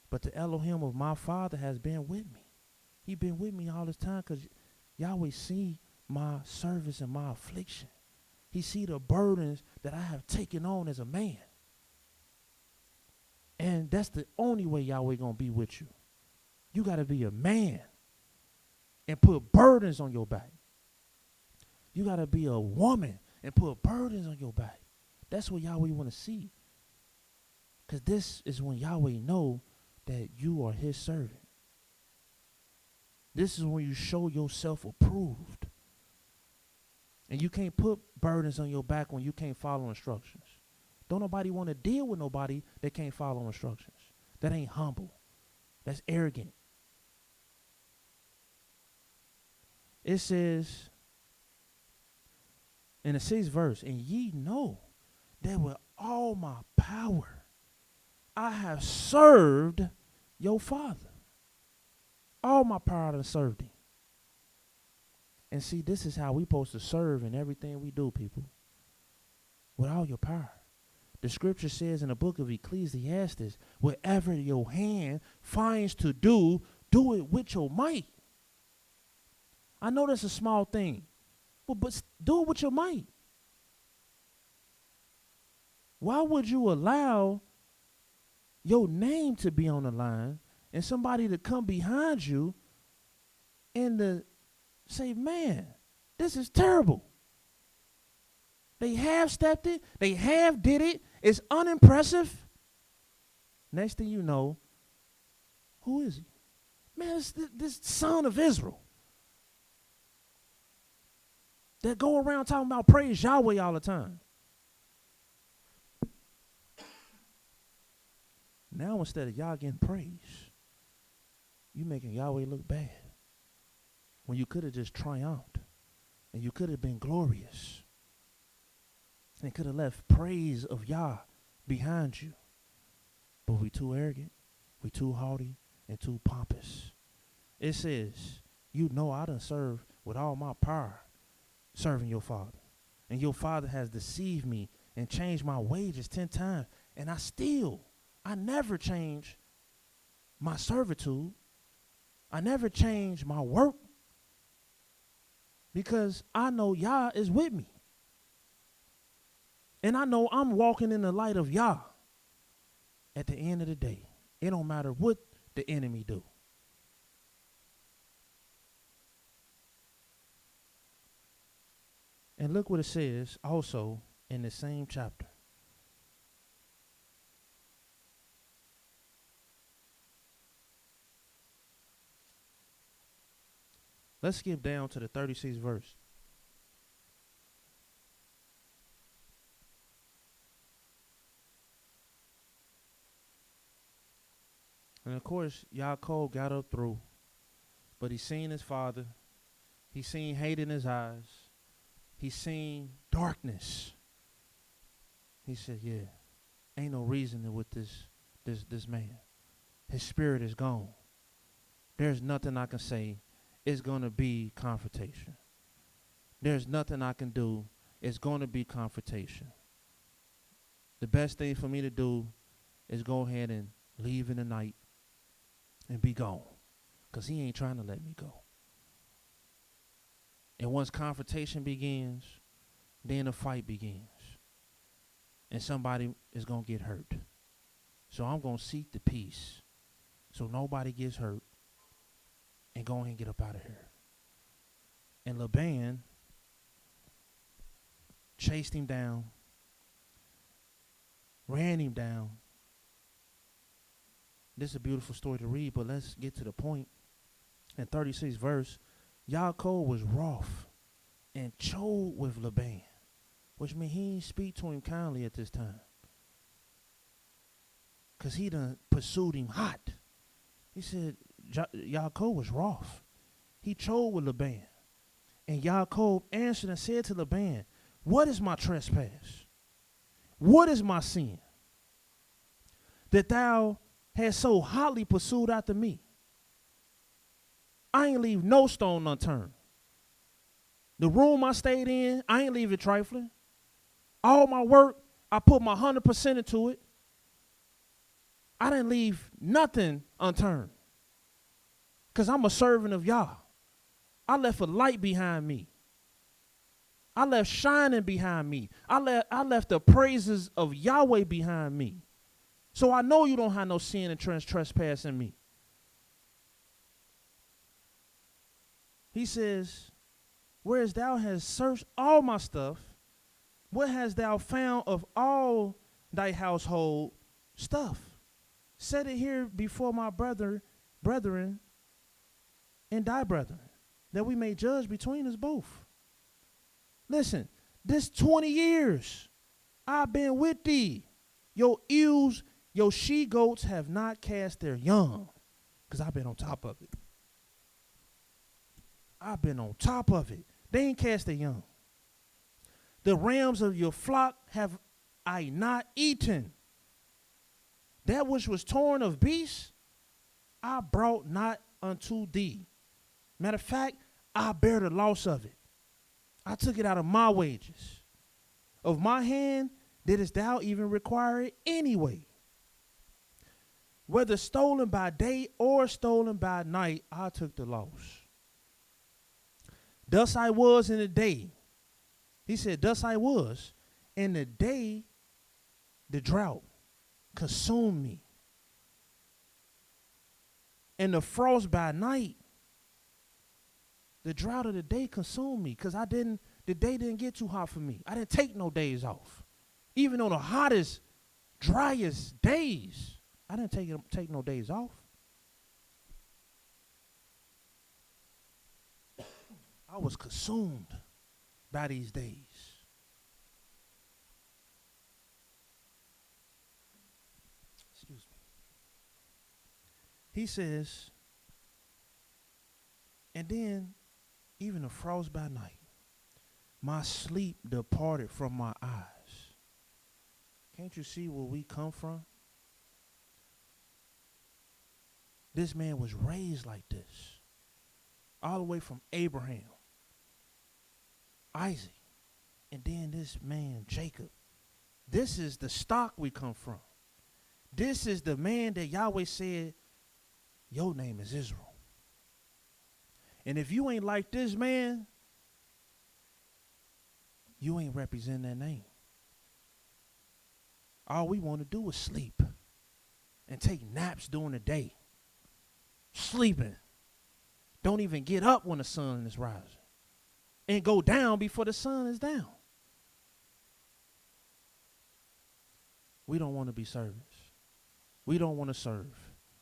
But the Elohim of my father has been with me. He been with me all this time because Yahweh see my service and my affliction. He see the burdens that I have taken on as a man. And that's the only way Yahweh going to be with you. You got to be a man and put burdens on your back. You got to be a woman and put burdens on your back. That's what Yahweh want to see. Because this is when Yahweh know that you are his servant. This is when you show yourself approved. And you can't put burdens on your back when you can't follow instructions. Don't nobody want to deal with nobody that can't follow instructions. That ain't humble. That's arrogant. It says in the 6th verse, and ye know that with all my power I have served your father. All my power to serve him. And see, this is how we supposed to serve in everything we do, people. With all your power. The scripture says in the book of Ecclesiastes, whatever your hand finds to do, do it with your might. I know that's a small thing, but do it with your might. Why would you allow your name to be on the line and somebody to come behind you and to say, man, this is terrible. They have stepped it. They have did it. It's unimpressive. Next thing you know, who is he? Man, it's this son of Israel that go around talking about praise Yahweh all the time. Now instead of y'all getting praise, you making Yahweh look bad. When you could have just triumphed. And you could have been glorious. And could have left praise of Yah behind you. But we too arrogant. We too haughty and too pompous. It says, you know I done served with all my power serving your father. And your father has deceived me and changed my wages 10 times. And I never change my servitude. I never change my work because I know Yah is with me. And I know I'm walking in the light of Yah. At the end of the day, it don't matter what the enemy do. And look what it says also in the same chapter. Let's skip down to the 36th verse. And of course, Yaakov got up through, but he seen his father. He seen hate in his eyes. He seen darkness. He said, yeah, ain't no reasoning with this man. His spirit is gone. There's nothing I can say. It's going to be confrontation. There's nothing I can do. It's going to be confrontation. The best thing for me to do is go ahead and leave in the night and be gone, because he ain't trying to let me go. And once confrontation begins, then the fight begins. And somebody is going to get hurt. So I'm going to seek the peace so nobody gets hurt and go ahead and get up out of here. And Laban chased him down, ran him down. This is a beautiful story to read, but let's get to the point. In 36th verse, Yaakov was wroth and chode with Laban, which means he didn't speak to him kindly at this time, because he done pursued him hot. He said Yaakov was wroth. He chode with Laban. And Yaakov answered and said to Laban, what is my trespass? What is my sin? That thou hast so hotly pursued after me? I ain't leave no stone unturned. The room I stayed in, I ain't leave it trifling. All my work, I put my 100% into it. I didn't leave nothing unturned, because I'm a servant of Yah. I left a light behind me. I left shining behind me. I left the praises of Yahweh behind me. So I know you don't have no sin and trespass in me. He says, whereas thou hast searched all my stuff, what hast thou found of all thy household stuff? Set it here before my brethren and thy brethren, that we may judge between us both. Listen, this 20 years I've been with thee. Your ewes, your she-goats have not cast their young, because I've been on top of it. I've been on top of it. They ain't cast their young. The rams of your flock have I not eaten. That which was torn of beasts, I brought not unto thee. Matter of fact, I bear the loss of it. I took it out of my wages. Of my hand didst thou even require it anyway. Whether stolen by day or stolen by night, I took the loss. Thus I was in the day. He said, thus I was in the day the drought consumed me. And the frost by night, the drought of the day consumed me, because the day didn't get too hot for me. I didn't take no days off. Even on the hottest, driest days, I didn't take no days off. I was consumed by these days. Excuse me. He says, and then even the frost by night, my sleep departed from my eyes. Can't you see where we come from? This man was raised like this. All the way from Abraham, Isaac, and then this man, Jacob. This is the stock we come from. This is the man that Yahweh said, your name is Israel. And if you ain't like this man, you ain't representing that name. All we want to do is sleep and take naps during the day. Sleeping. Don't even get up when the sun is rising. And go down before the sun is down. We don't want to be servants. We don't want to serve.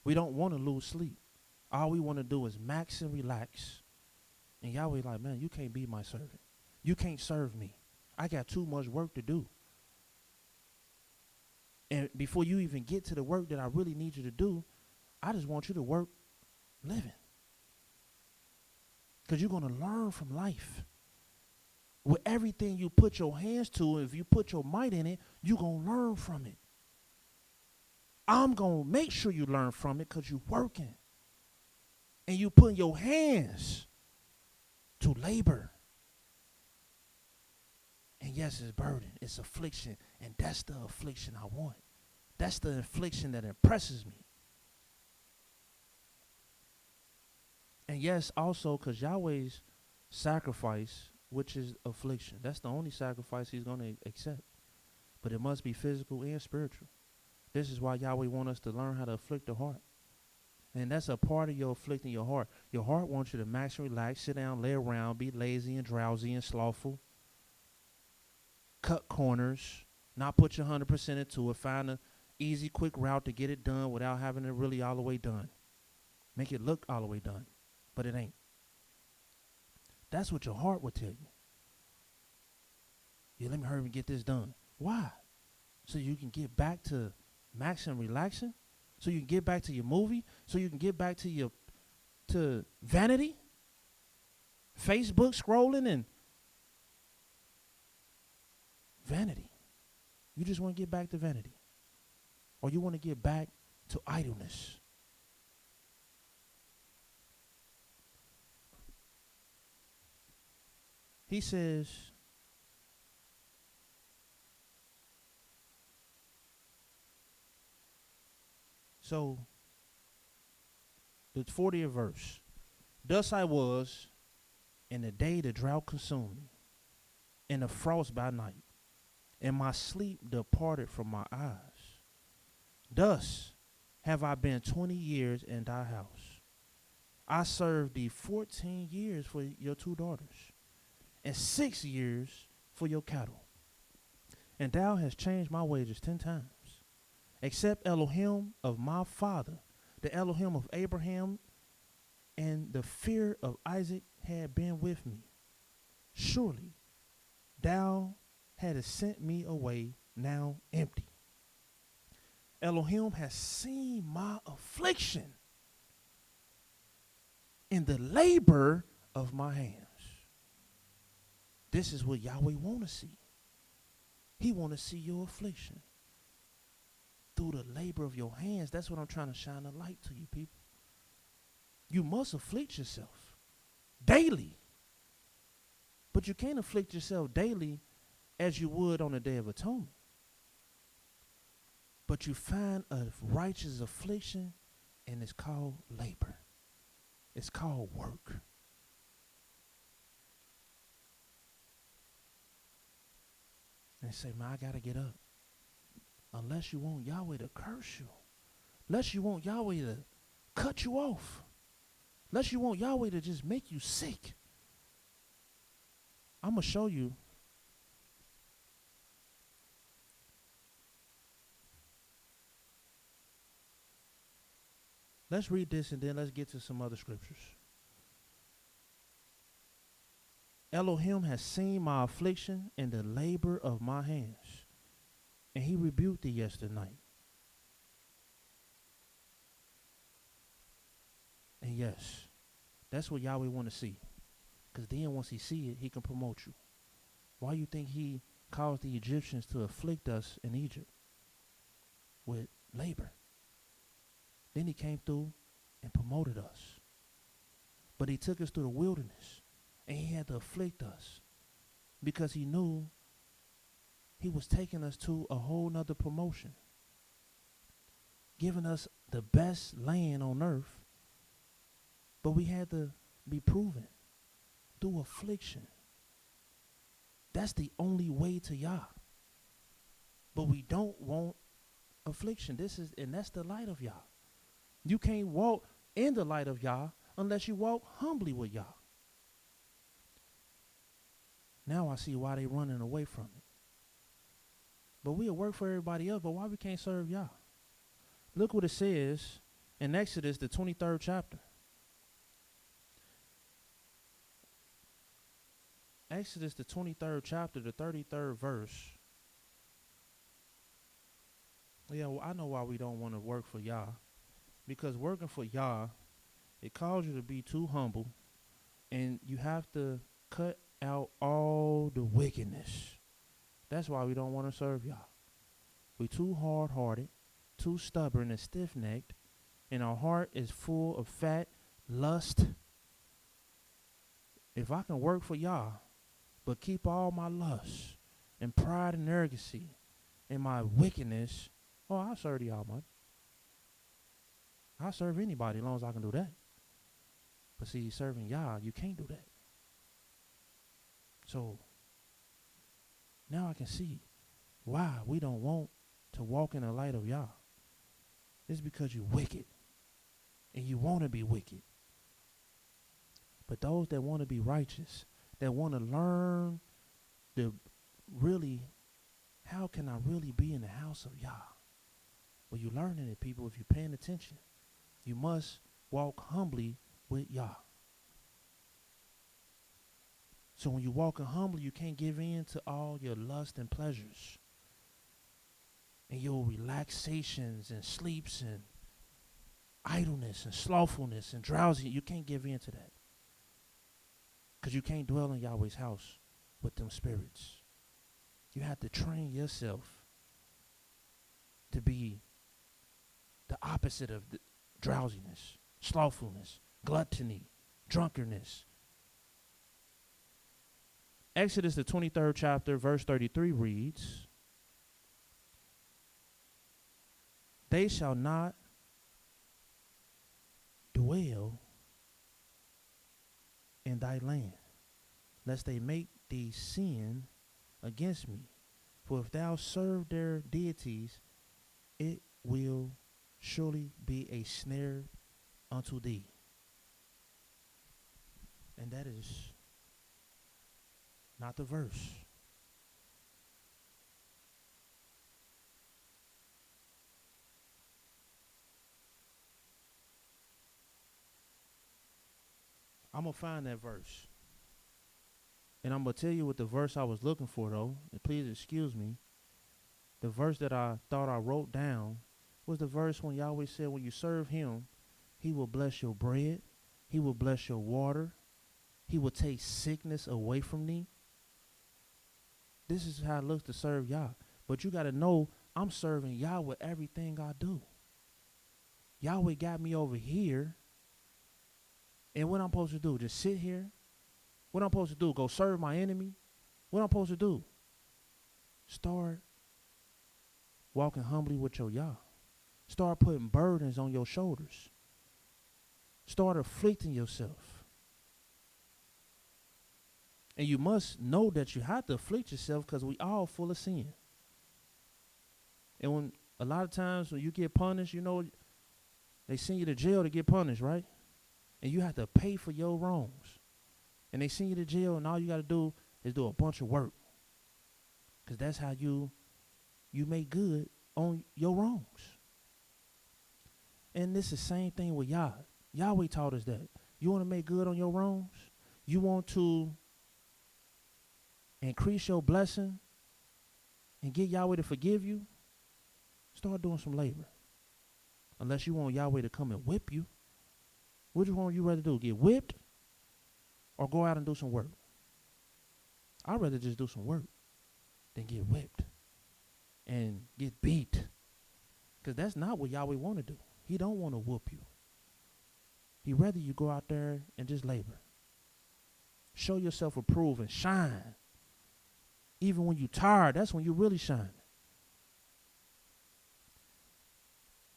We don't want to lose sleep. All we want to do is max and relax. And Yahweh like, man, you can't be my servant. You can't serve me. I got too much work to do. And before you even get to the work that I really need you to do, I just want you to work living. Because you're going to learn from life. With everything you put your hands to, if you put your might in it, you're going to learn from it. I'm going to make sure you learn from it because you're working. And you putting your hands to labor. And yes, it's burden, it's affliction, and that's the affliction I want. That's the affliction that impresses me. And yes, also because Yahweh's sacrifice, which is affliction, that's the only sacrifice he's going to accept. But it must be physical and spiritual. This is why Yahweh wants us to learn how to afflict the heart. And that's a part of your afflicting your heart. Your heart wants you to max and relax, sit down, lay around, be lazy and drowsy and slothful. Cut corners, not put your 100% into it. Find an easy, quick route to get it done without having it really all the way done. Make it look all the way done, but it ain't. That's what your heart will tell you. Yeah, let me hurry and get this done. Why? So you can get back to maxing and relaxing? So you can get back to your movie? So you can get back to vanity? Facebook scrolling and vanity. You just want to get back to vanity. Or you want to get back to idleness. He says, so the 40th verse. Thus I was in the day the drought consumed me, and the frost by night, and my sleep departed from my eyes. Thus have I been 20 years in thy house. I served thee 14 years for your 2 daughters, and 6 years for your cattle. And thou hast changed my wages 10 times. Except Elohim of my father, the Elohim of Abraham, and the fear of Isaac had been with me. Surely thou hadst sent me away now empty. Elohim has seen my affliction in the labor of my hands. This is what Yahweh want to see. He want to see your affliction through the labor of your hands. That's what I'm trying to shine a light to you people. You must afflict yourself daily. But you can't afflict yourself daily as you would on the Day of Atonement. But you find a righteous affliction, and it's called labor. It's called work. And say, man, I got to get up. Unless you want Yahweh to curse you. Unless you want Yahweh to cut you off. Unless you want Yahweh to just make you sick. I'm going to show you. Let's read this and then let's get to some other scriptures. Elohim has seen my affliction and the labor of my hands, and he rebuked thee yesternight. And yes, that's what Yahweh want to see. Because then once he see it, he can promote you. Why you think he caused the Egyptians to afflict us in Egypt? With labor. Then he came through and promoted us. But he took us through the wilderness, and he had to afflict us because he knew he was taking us to a whole nother promotion, giving us the best land on earth. But we had to be proven through affliction. That's the only way to Yah. But we don't want affliction. And that's the light of Yah. You can't walk in the light of Yah unless you walk humbly with Yah. Now I see why they running away from it. But we'll work for everybody else, but why we can't serve Yah? Look what it says in Exodus, the 23rd chapter. Exodus, the 23rd chapter, the 33rd verse. Yeah, well, I know why we don't want to work for Yah. Because working for Yah, it calls you to be too humble, and you have to cut out all the wickedness. That's why we don't want to serve Yah. We're too hard-hearted, too stubborn and stiff-necked, and our heart is full of fat, lust. If I can work for Yah, but keep all my lust and pride and arrogancy and my wickedness, oh, I'll serve the Almighty. I'll serve anybody as long as I can do that. But see, serving Yah, you can't do that. So now I can see why we don't want to walk in the light of Yah. It's because you're wicked and you want to be wicked. But those that want to be righteous, that want to learn how can I really be in the house of Yah? Well, you're learning it, people, if you're paying attention. You must walk humbly with Yah. So when you're walking humbly, you can't give in to all your lust and pleasures and your relaxations and sleeps and idleness and slothfulness and drowsy. You can't give in to that because you can't dwell in Yahweh's house with them spirits. You have to train yourself to be the opposite of drowsiness, slothfulness, gluttony, drunkenness. Exodus, the 23rd chapter, verse 33 reads, "They shall not dwell in thy land, lest they make thee sin against me. For if thou serve their deities, it will surely be a snare unto thee." And that is not the verse. I'm going to find that verse. And I'm going to tell you what the verse I was looking for, though. And please excuse me. The verse that I thought I wrote down was the verse when Yahweh said, when you serve him, he will bless your bread. He will bless your water. He will take sickness away from thee. This is how it looks to serve Yah. But you got to know I'm serving Yah with everything I do. Yahweh got me over here. And what I'm supposed to do? Just sit here? What I'm supposed to do? Go serve my enemy? What I'm supposed to do? Start walking humbly with your Yah. Start putting burdens on your shoulders. Start afflicting yourself. And you must know that you have to afflict yourself because we all full of sin. And when a lot of times when you get punished, you know, they send you to jail to get punished, right? And you have to pay for your wrongs. And they send you to jail, and all you got to do is do a bunch of work. Because that's how you make good on your wrongs. And this is the same thing with Yah. Yahweh taught us that. You want to make good on your wrongs? You want to increase your blessing and get Yahweh to forgive you? Start doing some labor. Unless you want Yahweh to come and whip you. Which one would you rather do? Get whipped or go out and do some work? I'd rather just do some work than get whipped and get beat. Because that's not what Yahweh want to do. He don't want to whoop you. He'd rather you go out there and just labor. Show yourself approved and shine. Even when you're tired, that's when you really shine.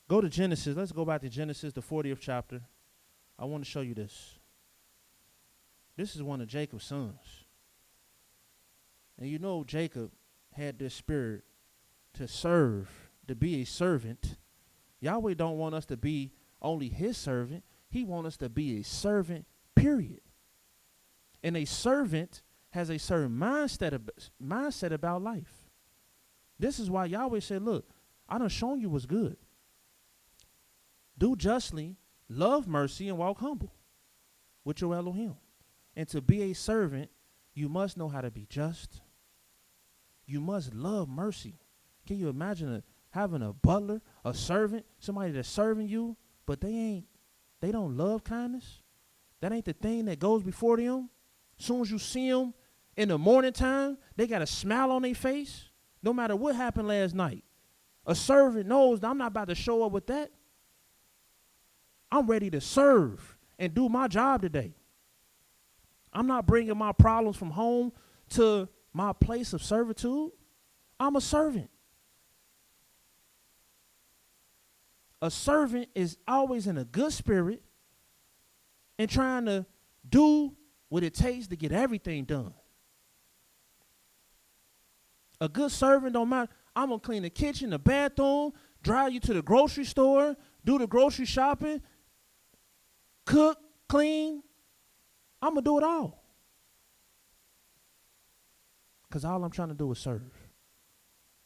Go to Genesis. Let's go back to Genesis, the 40th chapter. I want to show you this. This is one of Jacob's sons. And you know Jacob had this spirit to serve, to be a servant. Yahweh don't want us to be only his servant. He wants us to be a servant, period. And a servant has a certain mindset about life. This is why Yahweh said, look, I done shown you what's good. Do justly, love mercy, and walk humble with your Elohim. And to be a servant, you must know how to be just. You must love mercy. Can you imagine having a butler, a servant, somebody that's serving you, but they don't love kindness? That ain't the thing that goes before them. As soon as you see them in the morning time, they got a smile on their face, no matter what happened last night. A servant knows I'm not about to show up with that. I'm ready to serve and do my job today. I'm not bringing my problems from home to my place of servitude. I'm a servant. A servant is always in a good spirit and trying to do what it takes to get everything done. A good servant don't matter. I'm going to clean the kitchen, the bathroom, drive you to the grocery store, do the grocery shopping, cook, clean. I'm going to do it all. Because all I'm trying to do is serve.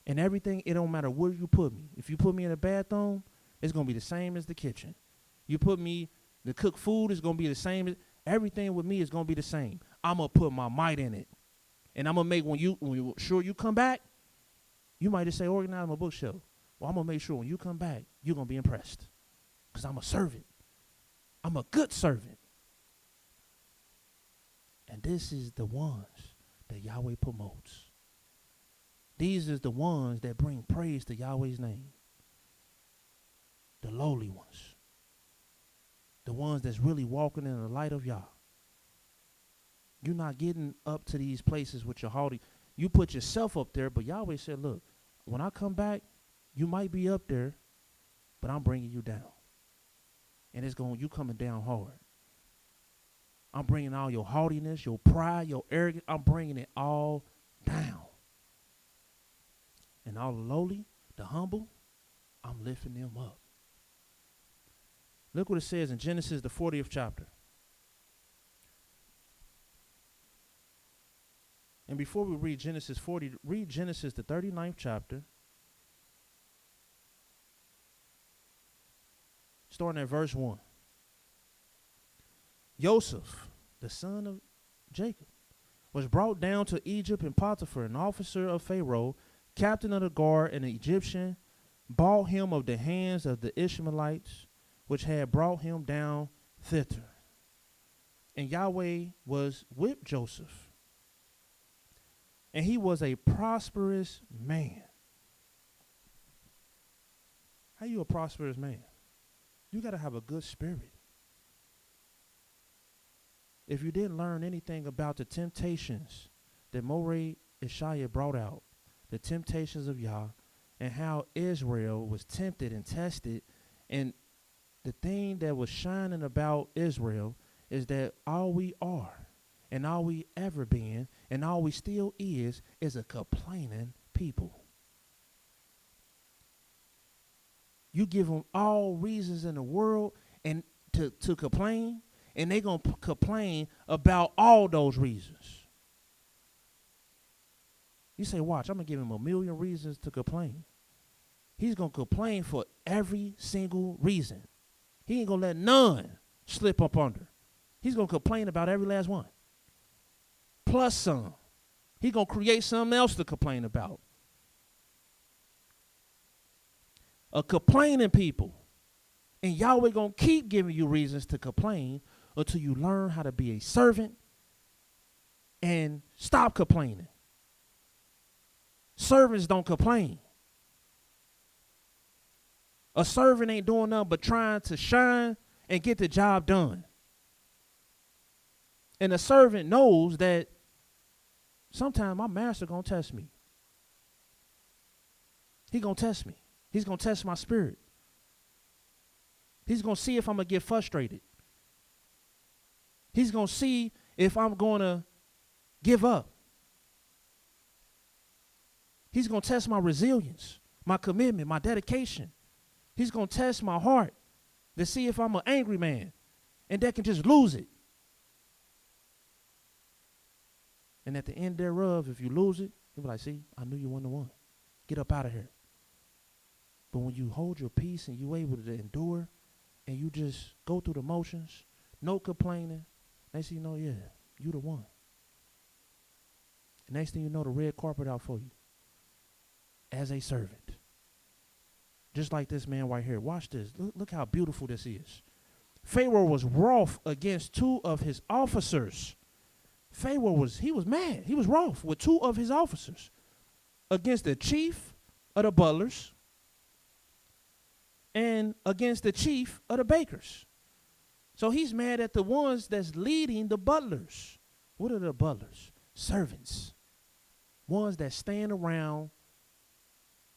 And everything, it don't matter where you put me. If you put me in the bathroom, it's going to be the same as the kitchen. You put me to cook food, it's going to be the same. Everything with me is going to be the same. I'm going to put my might in it. And I'm going to make when you sure you come back, you might just say, organize my bookshelf. Well, I'm going to make sure when you come back, you're going to be impressed. Because I'm a servant. I'm a good servant. And this is the ones that Yahweh promotes. These is the ones that bring praise to Yahweh's name. The lowly ones. The ones that's really walking in the light of Yah. You're not getting up to these places with your haughty. You put yourself up there, but Yahweh said, look, when I come back, you might be up there, but I'm bringing you down. And you coming down hard. I'm bringing all your haughtiness, your pride, your arrogance. I'm bringing it all down. And all the lowly, the humble, I'm lifting them up. Look what it says in Genesis, the 40th chapter. And before we read Genesis 40, read Genesis, the 39th chapter, starting at verse 1. Joseph, the son of Jacob, was brought down to Egypt, and Potiphar, an officer of Pharaoh, captain of the guard, an Egyptian, bought him of the hands of the Ishmaelites, which had brought him down thither. And Yahweh was with Joseph, and he was a prosperous man. How you a prosperous man? You got to have a good spirit. If you didn't learn anything about the temptations that Mowreh IshYAH brought out, the temptations of Yah, and how Israel was tempted and tested, and the thing that was shining about Israel is that all we are and all we ever been and all we still is a complaining people. You give them all reasons in the world and to complain, and they're going to complain about all those reasons. You say, watch, I'm going to give him a million reasons to complain. He's going to complain for every single reason. He ain't going to let none slip up under. He's going to complain about every last one. Plus some. He's going to create something else to complain about. A complaining people. And Yahweh going to keep giving you reasons to complain until you learn how to be a servant and stop complaining. Servants don't complain. A servant ain't doing nothing but trying to shine and get the job done. And the servant knows that sometime my master going to test me. He going to test me. He's going to test my spirit. He's going to see if I'm going to get frustrated. He's going to see if I'm going to give up. He's going to test my resilience, my commitment, my dedication. He's going to test my heart to see if I'm an angry man and that can just lose it. And at the end thereof, if you lose it, he'll be like, see, I knew you weren't the one. Get up out of here. But when you hold your peace and you able to endure and you just go through the motions, no complaining, next thing you know, yeah, you the one. And next thing you know, the red carpet out for you as a servant. Just like this man right here. Watch this. Look how beautiful this is. Pharaoh was wroth against two of his officers. Pharaoh was mad. He was wroth with two of his officers against the chief of the butlers and against the chief of the bakers. So he's mad at the ones that's leading the butlers. What are the butlers? Servants. Ones that stand around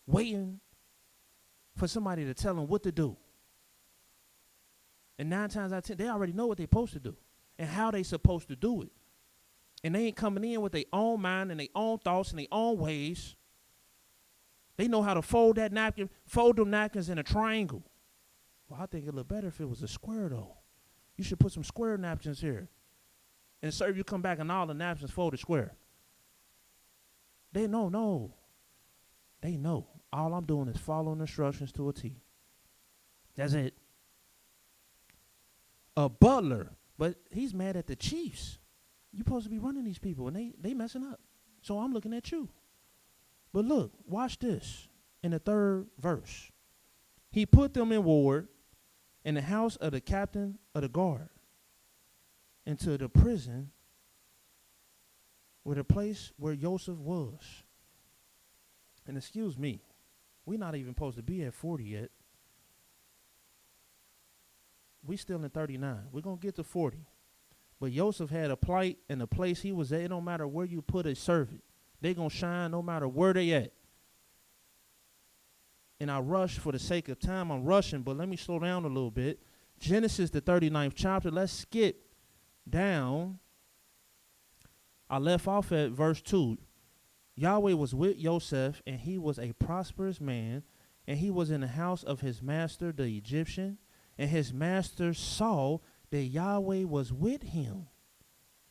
waiting for somebody to tell them what to do. And 9 times out of 10, they already know what they're supposed to do and how they're supposed to do it. And they ain't coming in with their own mind and their own thoughts and their own ways. They know how to fold that napkin, fold them napkins in a triangle. Well, I think it'd look better if it was a square, though. You should put some square napkins here. And serve you come back and all the napkins folded square. They know. They know. All I'm doing is following instructions to a T. That's it. A butler, but he's mad at the chiefs. You're supposed to be running these people, and they messing up. So I'm looking at you. But look, watch this in the 3rd verse. He put them in ward in the house of the captain of the guard, into the prison where the place where Joseph was. And excuse me, we're not even supposed to be at 40 yet. We still in 39. We're going to get to 40. But Joseph had a plight in the place he was at. It don't matter where you put a servant. They're going to shine no matter where they at. And I rush for the sake of time. I'm rushing, but let me slow down a little bit. Genesis, the 39th chapter. Let's skip down. I left off at verse 2. Yahweh was with Joseph, and he was a prosperous man, and he was in the house of his master, the Egyptian, and his master saw that Yahweh was with him,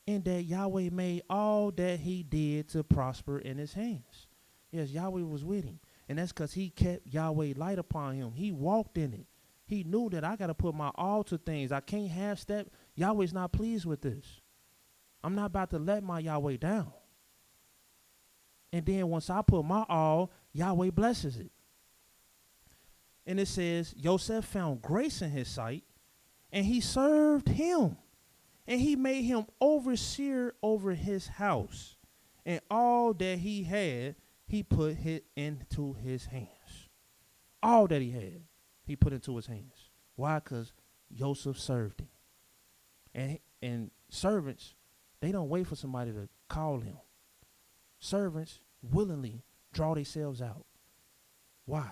and that Yahweh made all that he did to prosper in his hands. Yes, Yahweh was with him, and that's because he kept Yahweh light upon him. He walked in it. He knew that I got to put my all to things. I can't half-step. Yahweh's not pleased with this. I'm not about to let my Yahweh down. And then once I put my all, Yahweh blesses it. And it says, Joseph found grace in his sight, and he served him. And he made him overseer over his house. And all that he had, he put it into his hands. All that he had, he put into his hands. Why? Because Joseph served him. And servants, they don't wait for somebody to call him. Servants willingly draw themselves out. Why?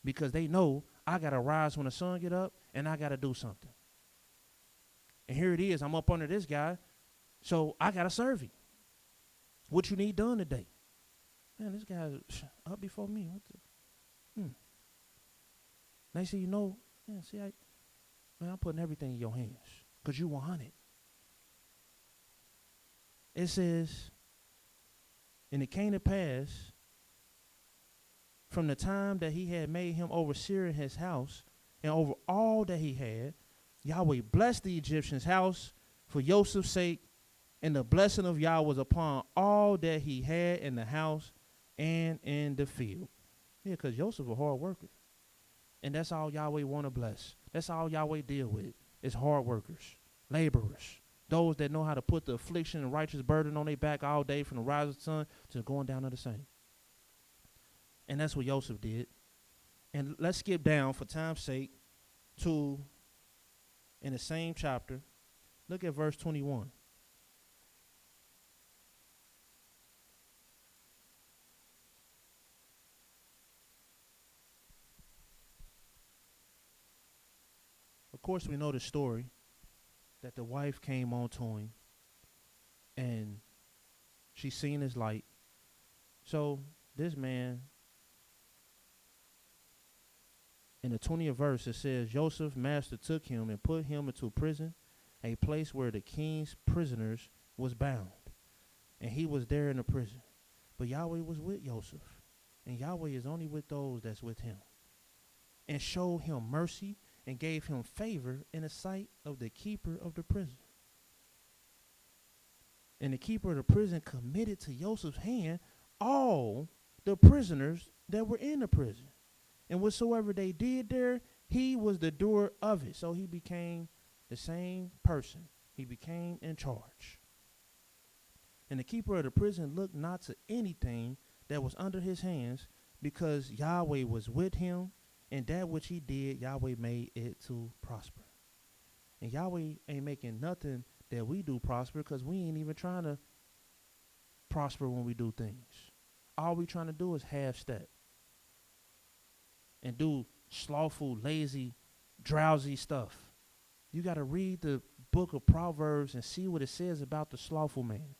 Because they know I got to rise when the sun get up and I got to do something. And here it is. I'm up under this guy, so I got to serve him. What you need done today? Man, this guy's up before me. What the? Next thing you know, man, I'm putting everything in your hands because you 100. It says, and it came to pass from the time that he had made him overseer in his house and over all that he had, Yahweh blessed the Egyptian's house for Joseph's sake, and the blessing of Yahweh was upon all that he had in the house and in the field. Yeah, because Joseph a hard worker. And that's all Yahweh want to bless. That's all Yahweh deal with is hard workers, laborers, those that know how to put the affliction and righteous burden on their back all day from the rise of the sun to going down to the same. And that's what Joseph did. And let's skip down for time's sake to in the same chapter. Look at verse 21. Of course, we know the story that the wife came on to him and she seen his light. So this man, in the 20th verse, it says, Joseph's master took him and put him into prison, a place where the king's prisoners was bound. And he was there in the prison. But Yahweh was with Joseph. And Yahweh is only with those that's with him. And showed him mercy and gave him favor in the sight of the keeper of the prison. And the keeper of the prison committed to Joseph's hand all the prisoners that were in the prison. And whatsoever they did there, he was the doer of it. So he became the same person. He became in charge. And the keeper of the prison looked not to anything that was under his hands, because Yahweh was with him, and that which he did, Yahweh made it to prosper. And Yahweh ain't making nothing that we do prosper, because we ain't even trying to prosper when we do things. All we trying to do is half step and do slothful, lazy, drowsy stuff. You got to read the book of Proverbs and see what it says about the slothful man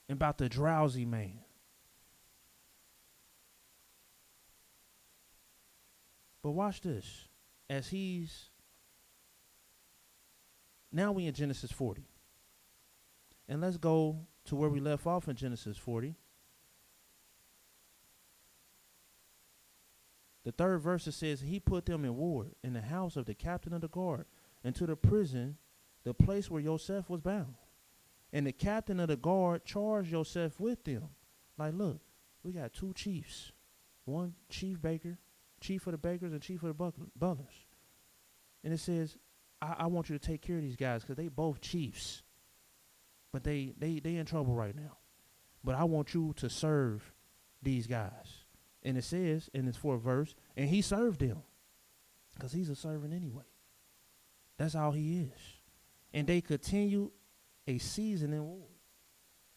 and about the drowsy man. But watch this. Now we in Genesis 40. And let's go to where we left off in Genesis 40. The 3rd verse, it says, he put them in ward in the house of the captain of the guard, into the prison, the place where Joseph was bound. And the captain of the guard charged Joseph with them. Like, look, we got 2 chiefs. One chief baker, chief of the bakers, and chief of the butlers. And it says, I want you to take care of these guys, because they both chiefs. But they in trouble right now. But I want you to serve these guys. And it says in this 4th verse, and he served them, because he's a servant anyway. That's how he is. And they continued a season in war.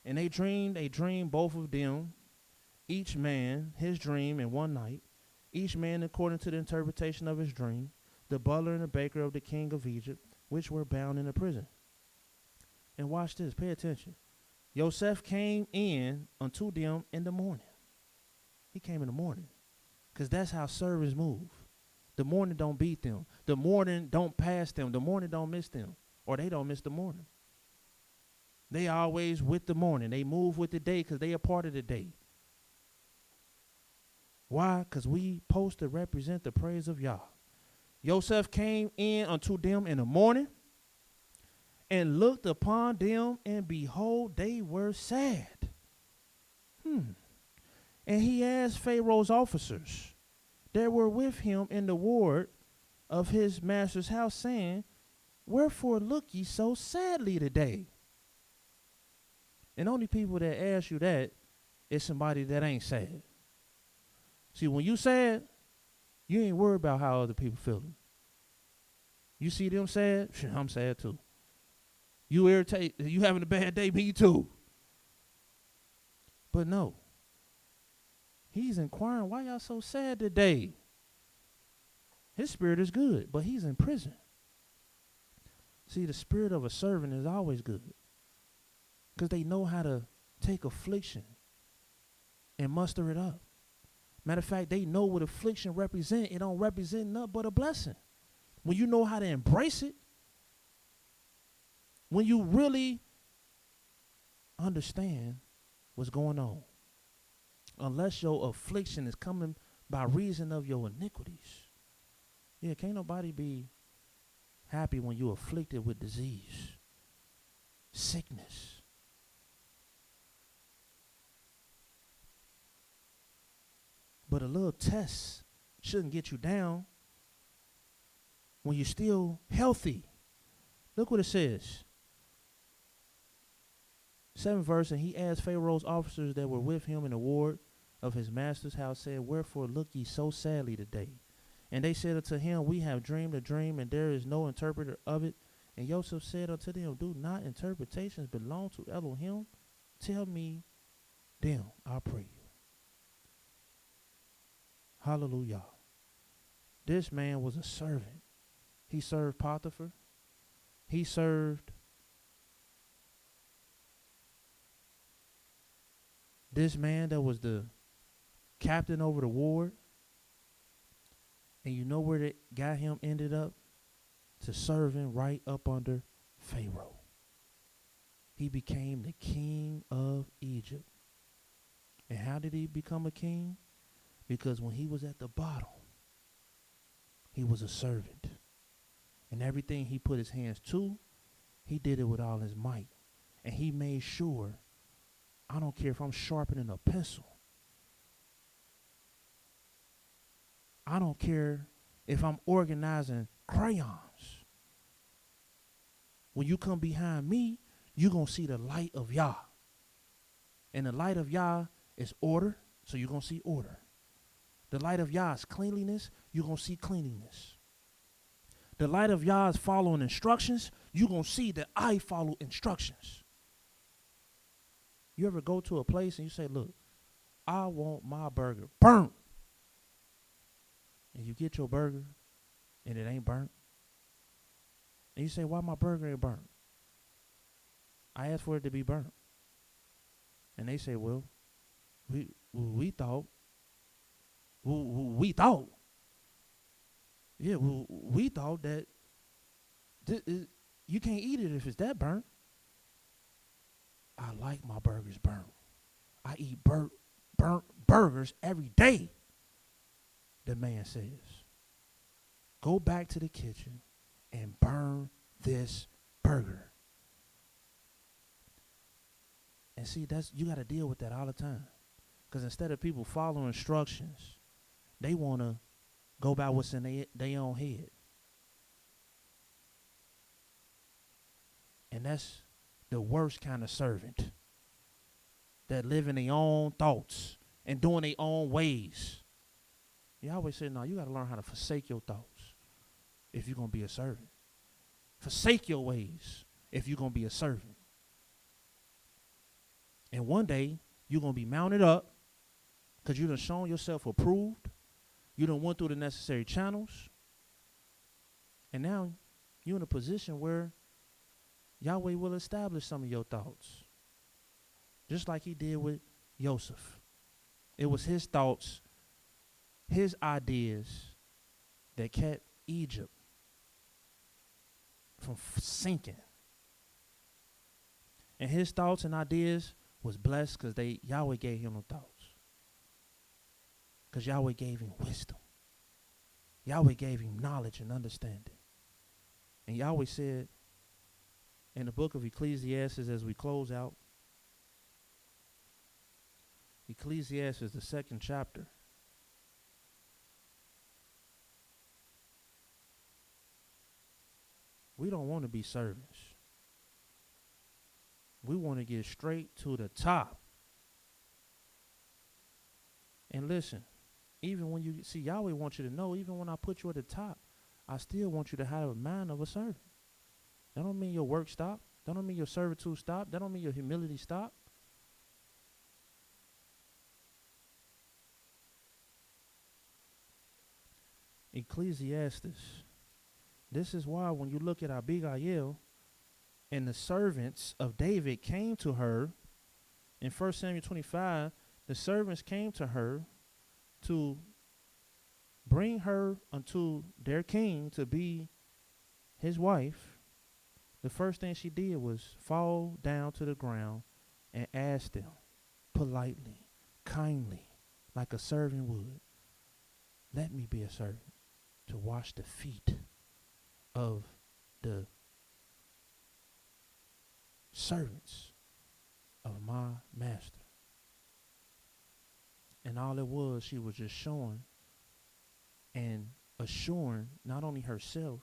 And they dreamed a dream, both of them, each man his dream in one night, each man according to the interpretation of his dream, the butler and the baker of the king of Egypt, which were bound in the prison. And watch this, pay attention. Joseph came in unto them in the morning. He came in the morning, because that's how servants move. The morning don't beat them. The morning don't pass them. The morning don't miss them, or they don't miss the morning. They always with the morning. They move with the day, because they are part of the day. Why? Because we supposed to represent the praise of Yah. Joseph came in unto them in the morning, and looked upon them, and behold, they were sad. And he asked Pharaoh's officers that were with him in the ward of his master's house, saying, wherefore look ye so sadly today? And only people that ask you that is somebody that ain't sad. See, when you sad, you ain't worried about how other people feeling. You see them sad? I'm sad too. You irritate, you having a bad day? Me too. But no. He's inquiring, why y'all so sad today? His spirit is good, but he's in prison. See, the spirit of a servant is always good, because they know how to take affliction and muster it up. Matter of fact, they know what affliction represent. It don't represent nothing but a blessing. When you know how to embrace it, when you really understand what's going on, unless your affliction is coming by reason of your iniquities. Yeah, can't nobody be happy when you're afflicted with disease, sickness. But a little test shouldn't get you down when you're still healthy. Look what it says. 7th verse, and he asked Pharaoh's officers that were with him in the ward of his master's house, saying, wherefore look ye so sadly today? And they said unto him, we have dreamed a dream, and there is no interpreter of it. And Joseph said unto them, do not interpretations belong to Elohim? Tell me them, I pray you. Hallelujah. This man was a servant. He served Potiphar. He served this man that was the captain over the ward. And you know where that got him ended up? To serving right up under Pharaoh. He became the king of Egypt. And how did he become a king? Because when he was at the bottom, he was a servant. And everything he put his hands to, he did it with all his might. And he made sure, I don't care if I'm sharpening a pencil. I don't care if I'm organizing crayons. When you come behind me, you're going to see the light of Yah. And the light of Yah is order, so you're going to see order. The light of Yah is cleanliness, you're going to see cleanliness. The light of Yah is following instructions, you're going to see that I follow instructions. You ever go to a place and you say, look, I want my burger burnt. And you get your burger and it ain't burnt. And you say, why my burger ain't burnt? I asked for it to be burnt. And they say, well, we thought. Yeah, we thought that you can't eat it if it's that burnt. I like my burgers burnt. I eat burnt burgers every day, the man says. Go back to the kitchen and burn this burger. And see, you got to deal with that all the time. Because instead of people following instructions, they want to go by what's in their own head. And that's the worst kind of servant. That live in their own thoughts and doing their own ways. You always say, no, you got to learn how to forsake your thoughts if you're going to be a servant. Forsake your ways if you're going to be a servant. And one day, you're going to be mounted up because you done shown yourself approved. You done went through the necessary channels. And now you're in a position where Yahweh will establish some of your thoughts. Just like he did with Joseph. It was his thoughts, his ideas that kept Egypt from sinking. And his thoughts and ideas was blessed because Yahweh gave him the thoughts. Because Yahweh gave him wisdom. Yahweh gave him knowledge and understanding. And Yahweh said in the book of Ecclesiastes as we close out, Ecclesiastes, the 2nd chapter. We don't want to be servants. We want to get straight to the top. And listen, even when you see Yahweh wants you to know, even when I put you at the top, I still want you to have a mind of a servant. That don't mean your work stop. That don't mean your servitude stop. That don't mean your humility stop. Ecclesiastes. This is why when you look at Abigail and the servants of David came to her in 1 Samuel 25, the servants came to her to bring her unto their king to be his wife. The first thing she did was fall down to the ground and ask them politely, kindly, like a servant would, let me be a servant to wash the feet of the servants of my master. And all it was, she was just showing and assuring not only herself,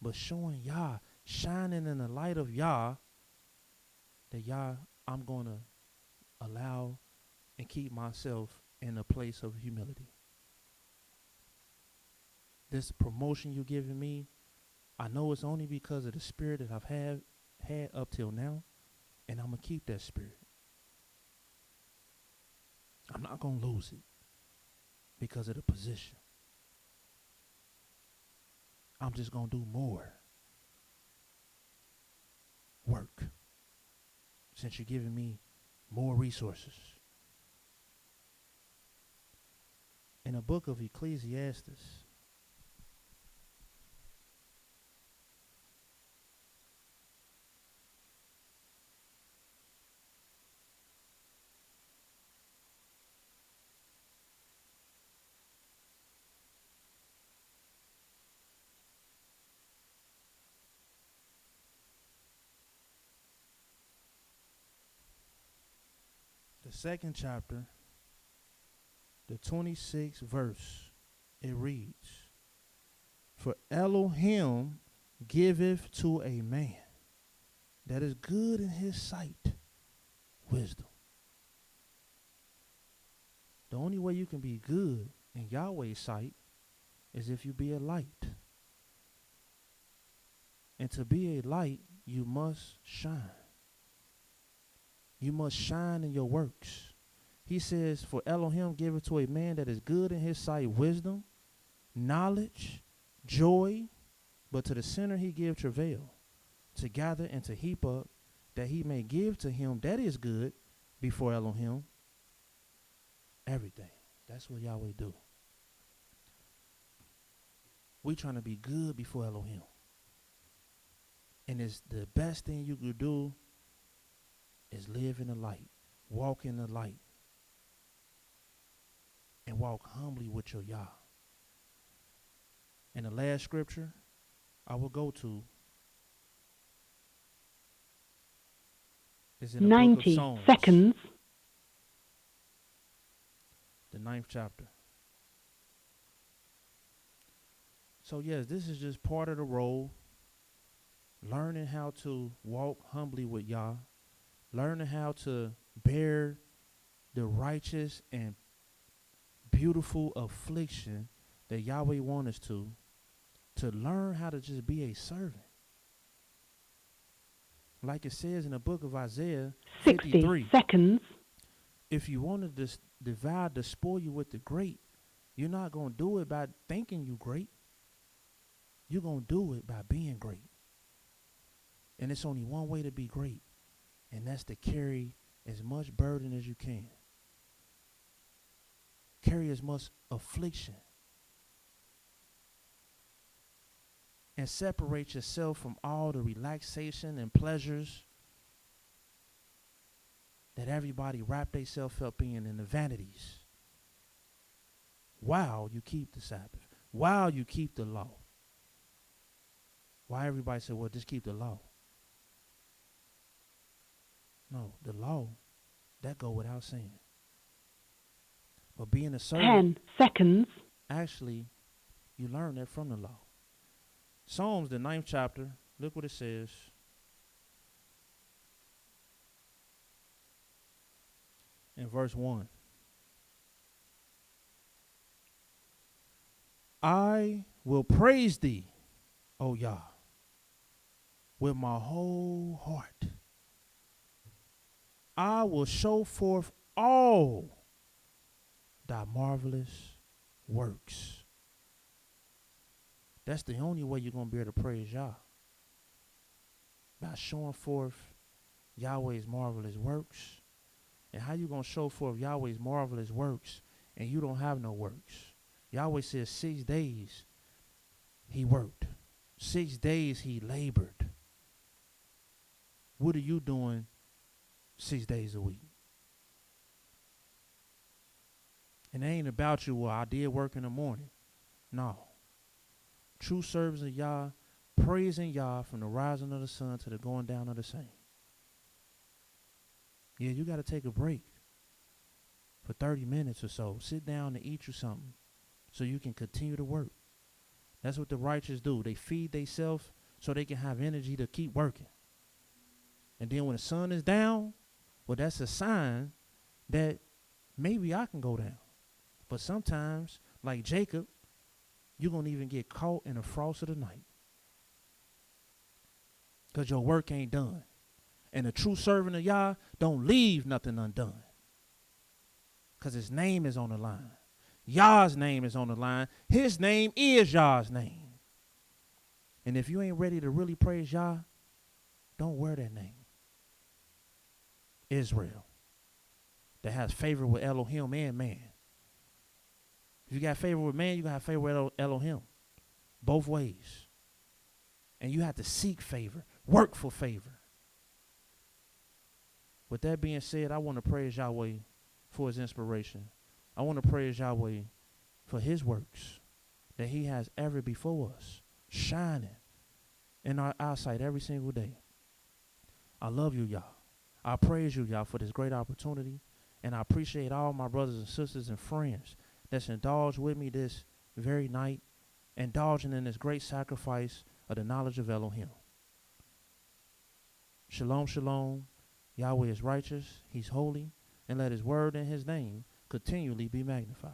but showing Yah, shining in the light of Yah, that Yah, I'm going to allow and keep myself in a place of humility. this promotion you're giving me, I know it's only because of the spirit that I've had up till now, and I'm going to keep that spirit. I'm not going to lose it because of the position. I'm just going to do more work since you're giving me more resources. In the book of Ecclesiastes, the 2nd chapter, the 26th verse, it reads, "For Elohim giveth to a man that is good in his sight wisdom." The only way you can be good in Yahweh's sight is if you be a light. And to be a light, you must shine. You must shine in your works. He says, "For Elohim giveth to a man that is good in his sight wisdom, knowledge, joy, but to the sinner he give travail, to gather and to heap up, that he may give to him that is good before Elohim everything." That's what Yahweh do. We trying to be good before Elohim. And it's the best thing you could do is live in the light, walk in the light, and walk humbly with your Yah. And the last scripture I will go to is in the book of 90 Psalms, seconds. the 9th chapter. So yes, this is just part of the role, learning how to walk humbly with Yah, learning how to bear the righteous and beautiful affliction that Yahweh wants us to learn how to just be a servant. Like it says in the book of Isaiah 60 53, seconds. if you want to divide the spoil with the great, you're not going to do it by thinking you great. You're going to do it by being great. And it's only one way to be great, and that's to carry as much burden as you can. Carry as much affliction. And separate yourself from all the relaxation and pleasures that everybody wrap themselves up in the vanities. While you keep the Sabbath. While you keep the law. Why everybody say, well, just keep the law. No, the law, that go without saying. But being a servant, 10 seconds. actually, you learn that from the law. Psalms, the 9th chapter, look what it says. In verse 1. "I will praise thee, O Yah, with my whole heart. I will show forth all thy marvelous works." That's the only way you're going to be able to praise Yah. By showing forth Yahweh's marvelous works. And how you going to show forth Yahweh's marvelous works and you don't have no works? Yahweh says 6 days he worked. 6 days he labored. What are you doing 6 days a week? And it ain't about you, well, I did work in the morning. No. True servants of Yah, praising Yah from the rising of the sun to the going down of the same. Yeah, you got to take a break for 30 minutes or so. Sit down and eat you something so you can continue to work. That's what the righteous do. They feed themselves so they can have energy to keep working. And then when the sun is down, well, that's a sign that maybe I can go down. But sometimes, like Jacob, you're going to even get caught in the frost of the night. Because your work ain't done. And a true servant of Yah don't leave nothing undone. Because his name is on the line. Yah's name is on the line. His name is Yah's name. And if you ain't ready to really praise Yah, don't wear that name. Israel. That has favor with Elohim and man. If you got favor with man, you got to have favor with Elohim. Both ways. And you have to seek favor. Work for favor. With that being said, I want to praise Yahweh for his inspiration. I want to praise Yahweh for his works that he has ever before us, shining in our eyesight every single day. I love you, Yah. I praise you, Yah, for this great opportunity, and I appreciate all my brothers and sisters and friends that's indulged with me this very night, indulging in this great sacrifice of the knowledge of Elohim. Shalom, shalom. Yahweh is righteous, he's holy, and let his word and his name continually be magnified.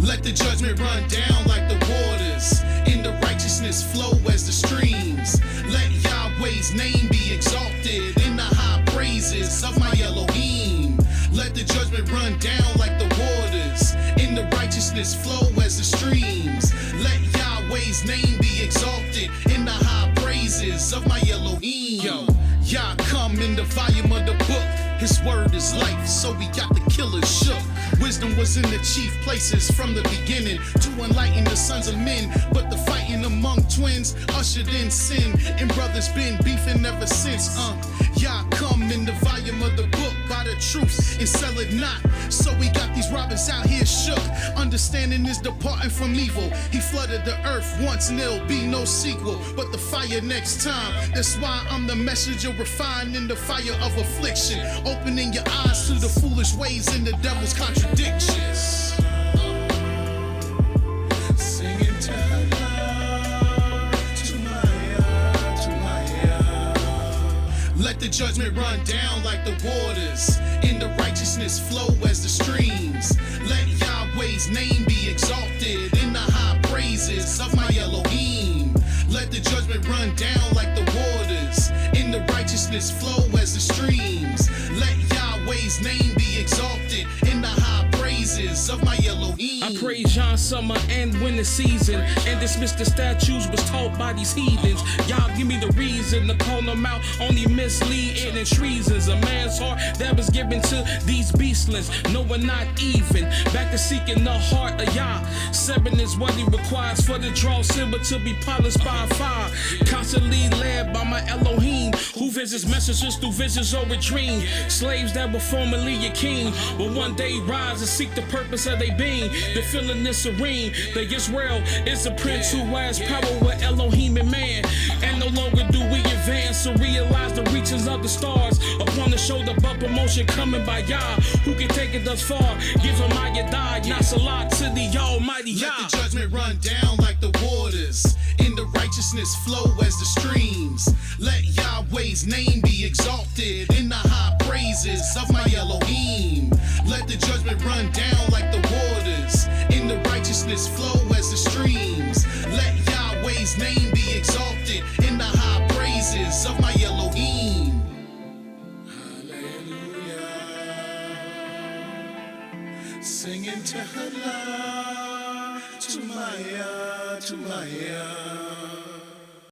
Let the judgment run down like the waters, and the righteousness flow as the streams. Let Yahweh's name be exalted in the high praises of my Elohim. Let the judgment run down like the waters, and the righteousness flow as the streams. Let Yahweh's name be exalted in the high praises of my Elohim. Yo, Yah come in the volume of the book. His word is life, so we got the killers shook. Wisdom was in the chief places from the beginning to enlighten the sons of men. But the fighting among twins ushered in sin, and brothers been beefing ever since. Yah come in the volume of the book by the truth and sell it not. So we got these robbers out here shook. Understanding is departing from evil. He flooded the earth once and there'll be no sequel, but the fire next time. That's why I'm the messenger refined in the fire of affliction, opening your eyes to the foolish ways and the devil's contradictions. Singing to Allah, to my Yah. Let the judgment run down like the waters, and the righteousness flow as the streams. Let Yahweh's name be exalted in the high praises of my Elohim. Let the judgment run down like the waters, and the righteousness flow as the streams. Let Yahweh's name be exalted in the high praises of my Elohim. I praise Yah summer and winter season, and dismiss the statues was taught by these heathens. Y'all give me the reason to call them out, only misleading and treasons. A man's heart that was given to these beastlings, no one not even. Back to seeking the heart of Yah. 7 is what he requires for the draw silver to be polished by fire. Constantly led by my Elohim, who visits messengers through visions or a dream. Slaves that were formerly your king will one day rise and seek the purpose of their being. The feeling is serene. The Israel is a prince who has power with Elohim and man. And no longer do we advance or realize the reaches of the stars. Upon the shoulder, but promotion coming by Yah, who can take it thus far. Give him YAH'S Gates, not to the Almighty Yah. Let the judgment run down like the waters, and the righteousness flow as the streams. Let Yahweh's name be exalted in the high praises of my Elohim. Let the judgment run down like the waters, and the righteousness flow as the streams. Let Yahweh's name be exalted in the high praises of my Elohim. Hallelujah. Singing to Allah, to my Yah, to my Yah.